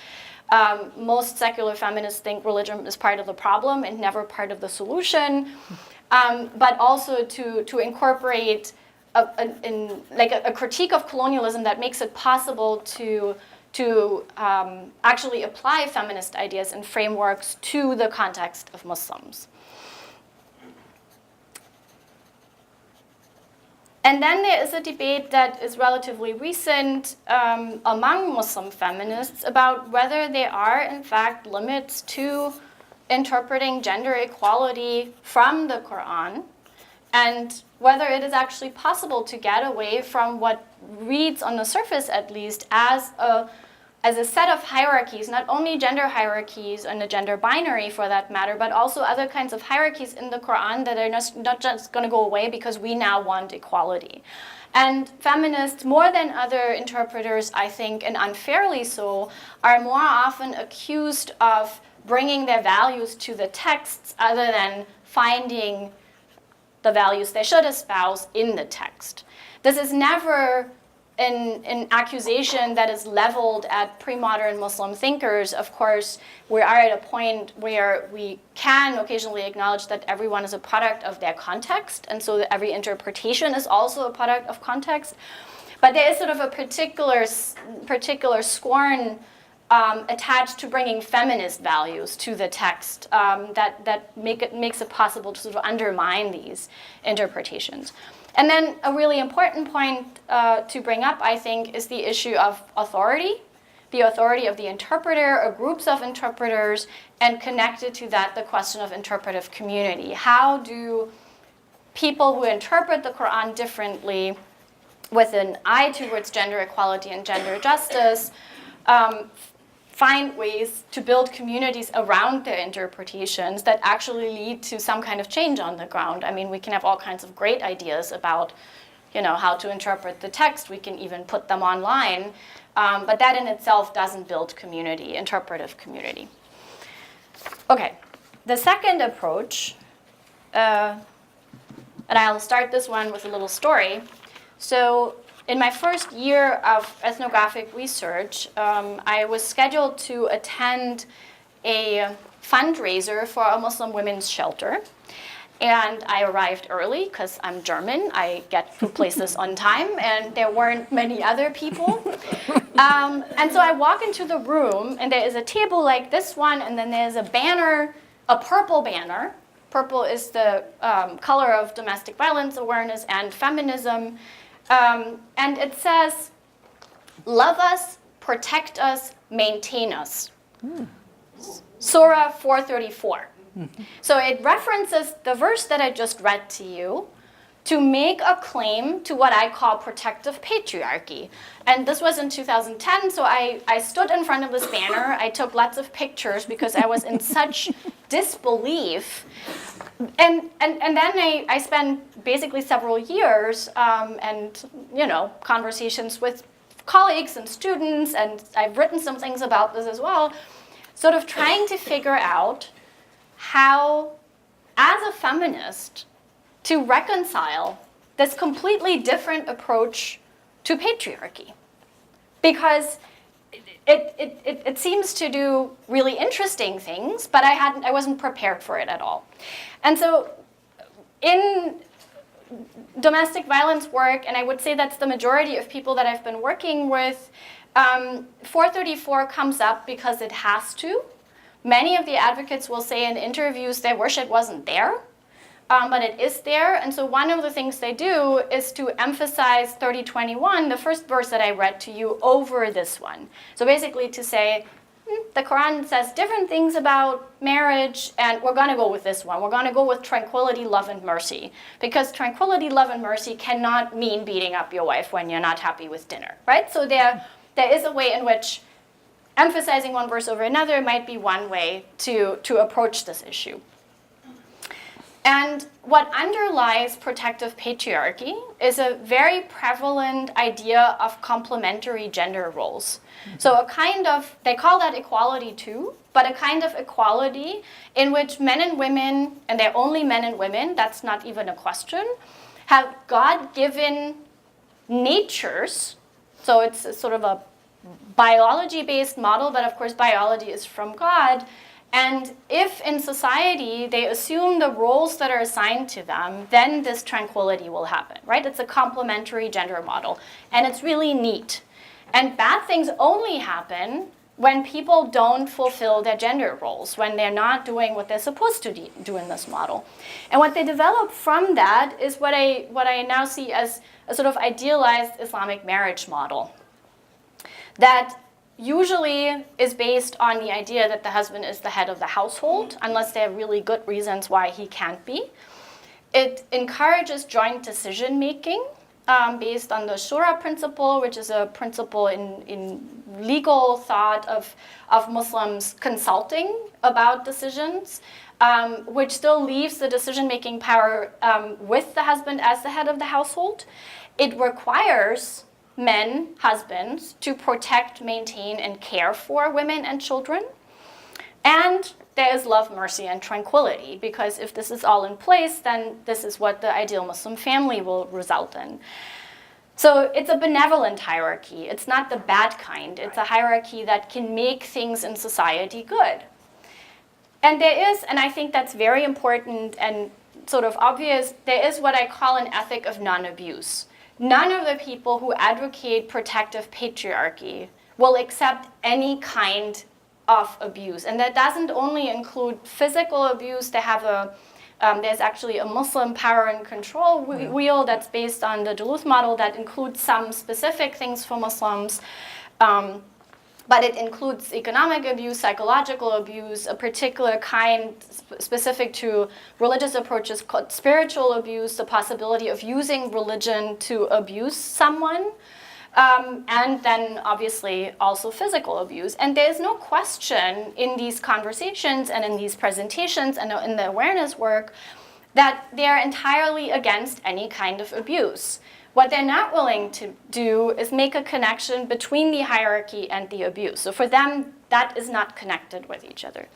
Most secular feminists think religion is part of the problem and never part of the solution. But also to incorporate a critique of colonialism that makes it possible to actually apply feminist ideas and frameworks to the context of Muslims. And then there is a debate that is relatively recent among Muslim feminists about whether there are, in fact, limits to interpreting gender equality from the Quran, and whether it is actually possible to get away from what reads on the surface, at least, as a set of hierarchies, not only gender hierarchies and the gender binary for that matter, but also other kinds of hierarchies in the Quran that are not just going to go away because we now want equality. And feminists, more than other interpreters, I think, and unfairly so, are more often accused of bringing their values to the texts other than finding the values they should espouse in the text. This is never an accusation that is leveled at pre-modern Muslim thinkers. Of course, we are at a point where we can occasionally acknowledge that everyone is a product of their context, and so that every interpretation is also a product of context. But there is sort of a particular scorn attached to bringing feminist values to the text that makes it possible to sort of undermine these interpretations. And then a really important point to bring up, I think, is the issue of authority, the authority of the interpreter or groups of interpreters, and connected to that, the question of interpretive community. How do people who interpret the Quran differently, with an eye towards gender equality and gender justice, find ways to build communities around their interpretations that actually lead to some kind of change on the ground? I mean, we can have all kinds of great ideas about, how to interpret the text. We can even put them online, but that in itself doesn't build community, interpretive community. Okay, the second approach, and I'll start this one with a little story. So, in my first year of ethnographic research, I was scheduled to attend a fundraiser for a Muslim women's shelter. And I arrived early because I'm German. I get to places on time, and there weren't many other people. And so I walk into the room, and there is a table like this one, and then there's a banner, a purple banner. Purple is the color of domestic violence awareness and feminism. And it says, "Love us, protect us, maintain us." Surah 434. So it references the verse that I just read to you to make a claim to what I call protective patriarchy. And this was in 2010, so I stood in front of this banner. I took lots of pictures because I was in such disbelief. And then I spent basically several years and conversations with colleagues and students, and I've written some things about this as well, sort of trying to figure out how, as a feminist, to reconcile this completely different approach to patriarchy. Because it seems to do really interesting things, but I wasn't prepared for it at all. And so in domestic violence work, and I would say that's the majority of people that I've been working with, 434 comes up because it has to. Many of the advocates will say in interviews their worship wasn't there, but it is there. And so one of the things they do is to emphasize 30:21, the first verse that I read to you, over this one. So basically to say, the Quran says different things about marriage, and we're going to go with this one. We're going to go with tranquility, love, and mercy. Because tranquility, love, and mercy cannot mean beating up your wife when you're not happy with dinner, right? So there is a way in which emphasizing one verse over another might be one way to approach this issue. And what underlies protective patriarchy is a very prevalent idea of complementary gender roles. So a kind of, they call that equality too, but a kind of equality in which men and women, and they're only men and women, that's not even a question, have God-given natures. So it's a sort of a biology-based model, but of course biology is from God. And if in society they assume the roles that are assigned to them, then this tranquility will happen, right? It's a complementary gender model, and it's really neat. And bad things only happen when people don't fulfill their gender roles, when they're not doing what they're supposed to do in this model. And what they develop from that is what I now see as a sort of idealized Islamic marriage model that usually is based on the idea that the husband is the head of the household, unless there are really good reasons why he can't be. It encourages joint decision making based on the Shura principle, which is a principle in legal thought of Muslims consulting about decisions, which still leaves the decision-making power with the husband as the head of the household. It requires men, husbands, to protect, maintain, and care for women and children. And there is love, mercy, and tranquility, because if this is all in place, then this is what the ideal Muslim family will result in. So it's a benevolent hierarchy. It's not the bad kind. It's a hierarchy that can make things in society good. And there is, and I think that's very important and sort of obvious, there is what I call an ethic of non-abuse. None of the people who advocate protective patriarchy will accept any kind of abuse. And that doesn't only include physical abuse. They have there's actually a Muslim power and control wheel that's based on the Duluth model that includes some specific things for Muslims. But it includes economic abuse, psychological abuse, a particular kind specific to religious approaches called spiritual abuse, the possibility of using religion to abuse someone, and then obviously also physical abuse. And there's no question in these conversations and in these presentations and in the awareness work that they're entirely against any kind of abuse. What they're not willing to do is make a connection between the hierarchy and the abuse. So for them, that is not connected with each other.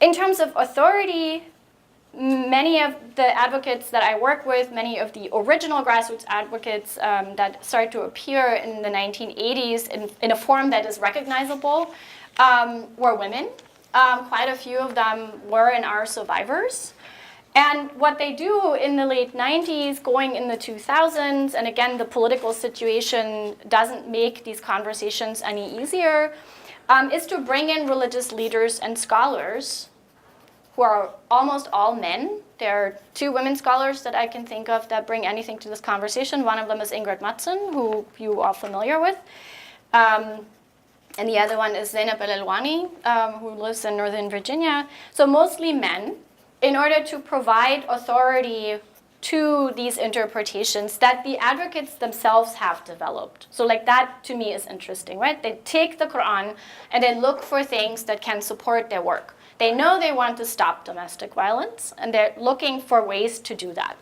In terms of authority, many of the advocates that I work with, many of the original grassroots advocates that started to appear in the 1980s in a form that is recognizable were women. Quite a few of them were and are survivors. And what they do in the late 90s, going in the 2000s, and again, the political situation doesn't make these conversations any easier, is to bring in religious leaders and scholars who are almost all men. There are 2 women scholars that I can think of that bring anything to this conversation. One of them is Ingrid Mattson, who you are familiar with. And the other one is Zainab El-Elwani, who lives in Northern Virginia. So mostly men, in order to provide authority to these interpretations that the advocates themselves have developed. So like that to me is interesting, right? They take the Quran and they look for things that can support their work. They know they want to stop domestic violence and they're looking for ways to do that.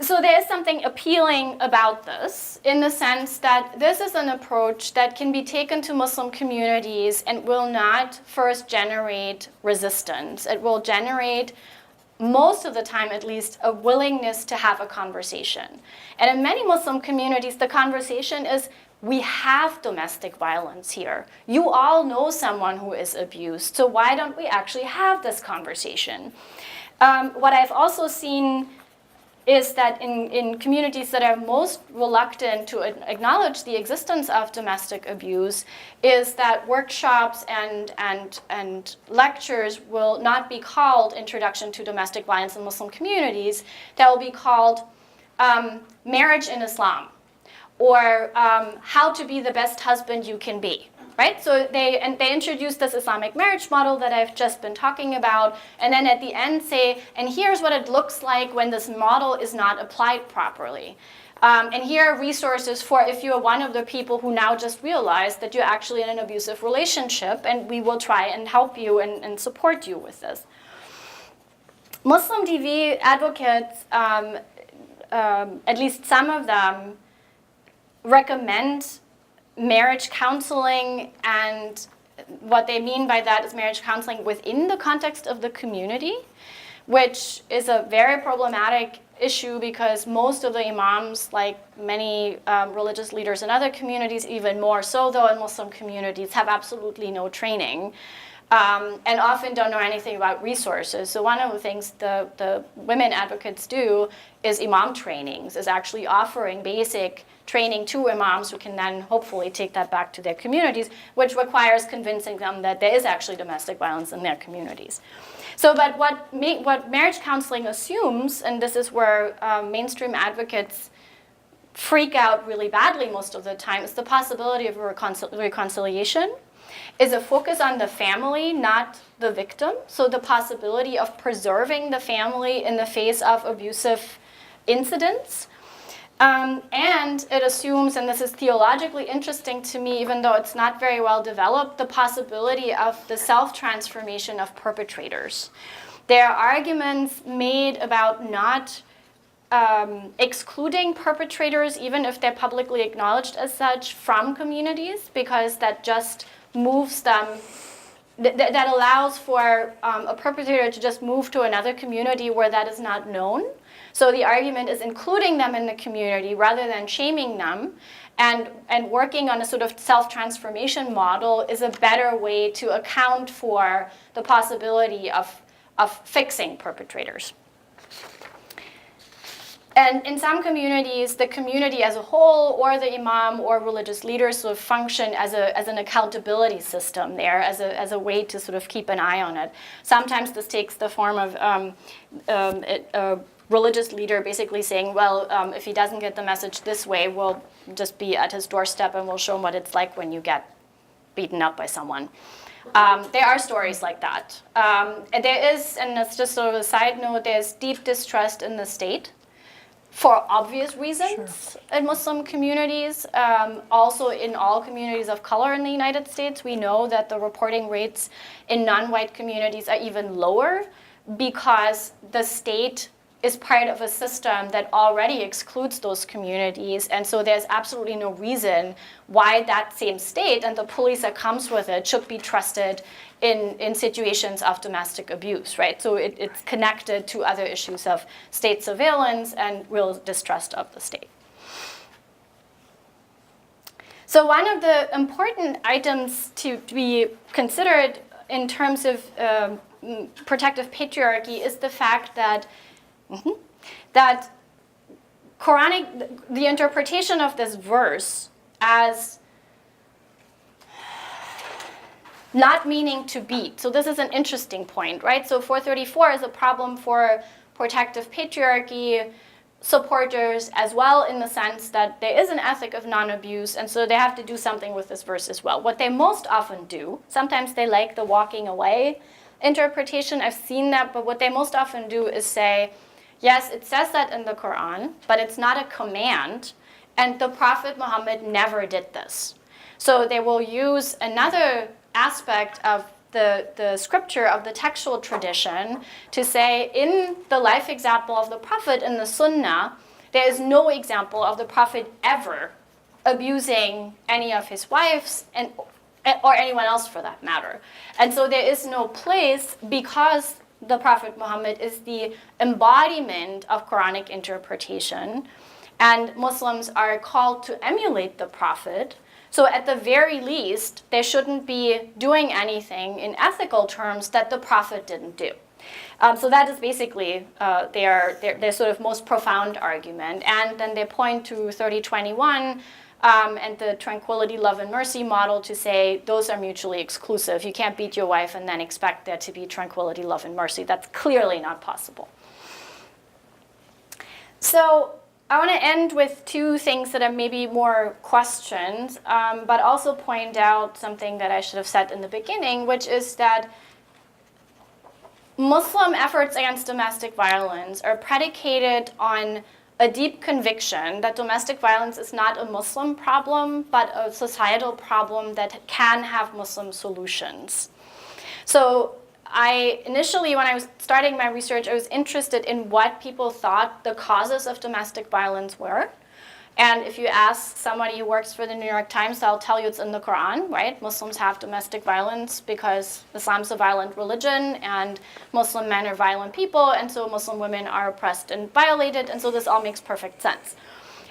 So there is something appealing about this in the sense that this is an approach that can be taken to Muslim communities and will not first generate resistance. It will generate, most of the time at least, a willingness to have a conversation. And in many Muslim communities, the conversation is, we have domestic violence here. You all know someone who is abused, so why don't we actually have this conversation? What I've also seen is that in communities that are most reluctant to acknowledge the existence of domestic abuse is that workshops and lectures will not be called Introduction to Domestic Violence in Muslim Communities. That will be called Marriage in Islam, or How to Be the Best Husband You Can Be. right? So they introduce this Islamic marriage model that I've just been talking about, and then at the end say, and here's what it looks like when this model is not applied properly. And here are resources for if you're one of the people who now just realized that you're actually in an abusive relationship, and we will try and help you and support you with this. Muslim TV advocates, at least some of them, recommend marriage counseling, and what they mean by that is marriage counseling within the context of the community, which is a very problematic issue because most of the imams, like many religious leaders in other communities, even more so though in Muslim communities, have absolutely no training and often don't know anything about resources. So one of the things the women advocates do is imam trainings, is actually offering basic training to imams who can then hopefully take that back to their communities, which requires convincing them that there is actually domestic violence in their communities. So, but what marriage counseling assumes, and this is where mainstream advocates freak out really badly most of the time, is the possibility of reconciliation, is a focus on the family, not the victim. So the possibility of preserving the family in the face of abusive incidents. And it assumes, and this is theologically interesting to me, even though it's not very well developed, the possibility of the self-transformation of perpetrators. There are arguments made about not excluding perpetrators, even if they're publicly acknowledged as such, from communities, because that just moves them, that allows for a perpetrator to just move to another community where that is not known. So the argument is including them in the community rather than shaming them, and working on a sort of self-transformation model is a better way to account for the possibility of fixing perpetrators. And in some communities, the community as a whole, or the imam or religious leaders, sort of function as an accountability system there, as a way to sort of keep an eye on it. Sometimes this takes the form of a religious leader basically saying, well, if he doesn't get the message this way, we'll just be at his doorstep and we'll show him what it's like when you get beaten up by someone. There are stories like that. And there is, and it's just sort of a side note, there's deep distrust in the state for obvious reasons in Muslim communities. Also in all communities of color in the United States, we know that the reporting rates in non-white communities are even lower because the state is part of a system that already excludes those communities, and so there's absolutely no reason why that same state and the police that comes with it should be trusted in situations of domestic abuse, right? So it's connected to other issues of state surveillance and real distrust of the state. So one of the important items to be considered in terms of protective patriarchy is the fact that that the interpretation of this verse as not meaning to beat. So this is an interesting point, right? So 434 is a problem for protective patriarchy supporters as well, in the sense that there is an ethic of non-abuse, and so they have to do something with this verse as well. What they most often do, sometimes they like the walking away interpretation, I've seen that, but what they most often do is say, yes, it says that in the Quran, but it's not a command, and the Prophet Muhammad never did this. So they will use another aspect of the scripture, of the textual tradition, to say in the life example of the Prophet in the Sunnah, there is no example of the Prophet ever abusing any of his wives or anyone else for that matter. And so there is no place, because the Prophet Muhammad is the embodiment of Quranic interpretation, and Muslims are called to emulate the Prophet. So at the very least, they shouldn't be doing anything in ethical terms that the Prophet didn't do. So that is basically their sort of most profound argument. And then they point to 3021 and the tranquility, love, and mercy model to say those are mutually exclusive. You can't beat your wife and then expect there to be tranquility, love, and mercy. That's clearly not possible. So I want to end with two things that are maybe more questions, but also point out something that I should have said in the beginning, which is that Muslim efforts against domestic violence are predicated on a deep conviction that domestic violence is not a Muslim problem, but a societal problem that can have Muslim solutions. So initially, when I was starting my research, I was interested in what people thought the causes of domestic violence were. And if you ask somebody who works for the New York Times, they'll tell you it's in the Quran, right? Muslims have domestic violence because Islam's a violent religion and Muslim men are violent people, and so Muslim women are oppressed and violated, and so this all makes perfect sense.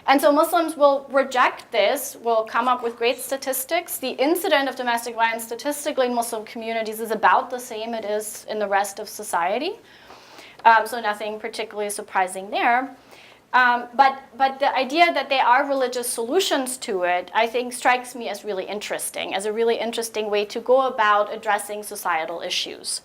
And so Muslims will reject this, will come up with great statistics. The incident of domestic violence statistically in Muslim communities is about the same it is in the rest of society. So nothing particularly surprising there. But the idea that there are religious solutions to it, I think, strikes me as really interesting, as a really interesting way to go about addressing societal issues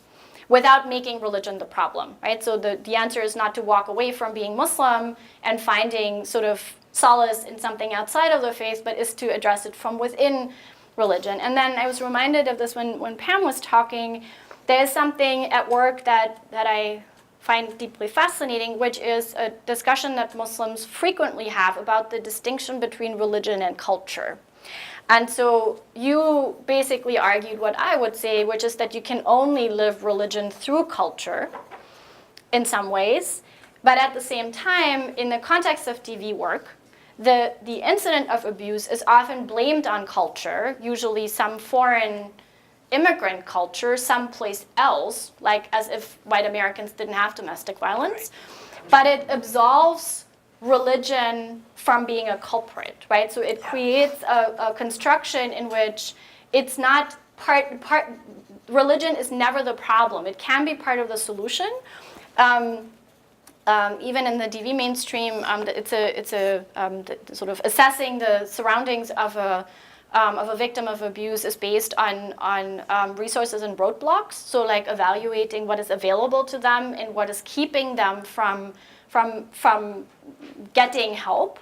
without making religion the problem, right? So the answer is not to walk away from being Muslim and finding sort of solace in something outside of the faith, but is to address it from within religion. And then I was reminded of this when Pam was talking. There is something at work that I find deeply fascinating, which is a discussion that Muslims frequently have about the distinction between religion and culture. And so you basically argued what I would say, which is that you can only live religion through culture in some ways. But at the same time, in the context of TV work, the incident of abuse is often blamed on culture, usually some foreign immigrant culture someplace else, like as if white Americans didn't have domestic violence. But it absolves religion from being a culprit, right? So it creates a construction in which it's not religion is never the problem. It can be part of the solution. Even in the DV mainstream, it's a sort of assessing the surroundings of a victim of abuse is based on resources and roadblocks. So like evaluating what is available to them and what is keeping them from getting help.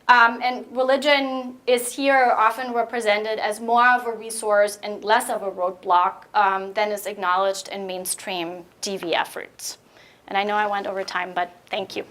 And religion is here often represented as more of a resource and less of a roadblock than is acknowledged in mainstream DV efforts. And I know I went over time, but thank you.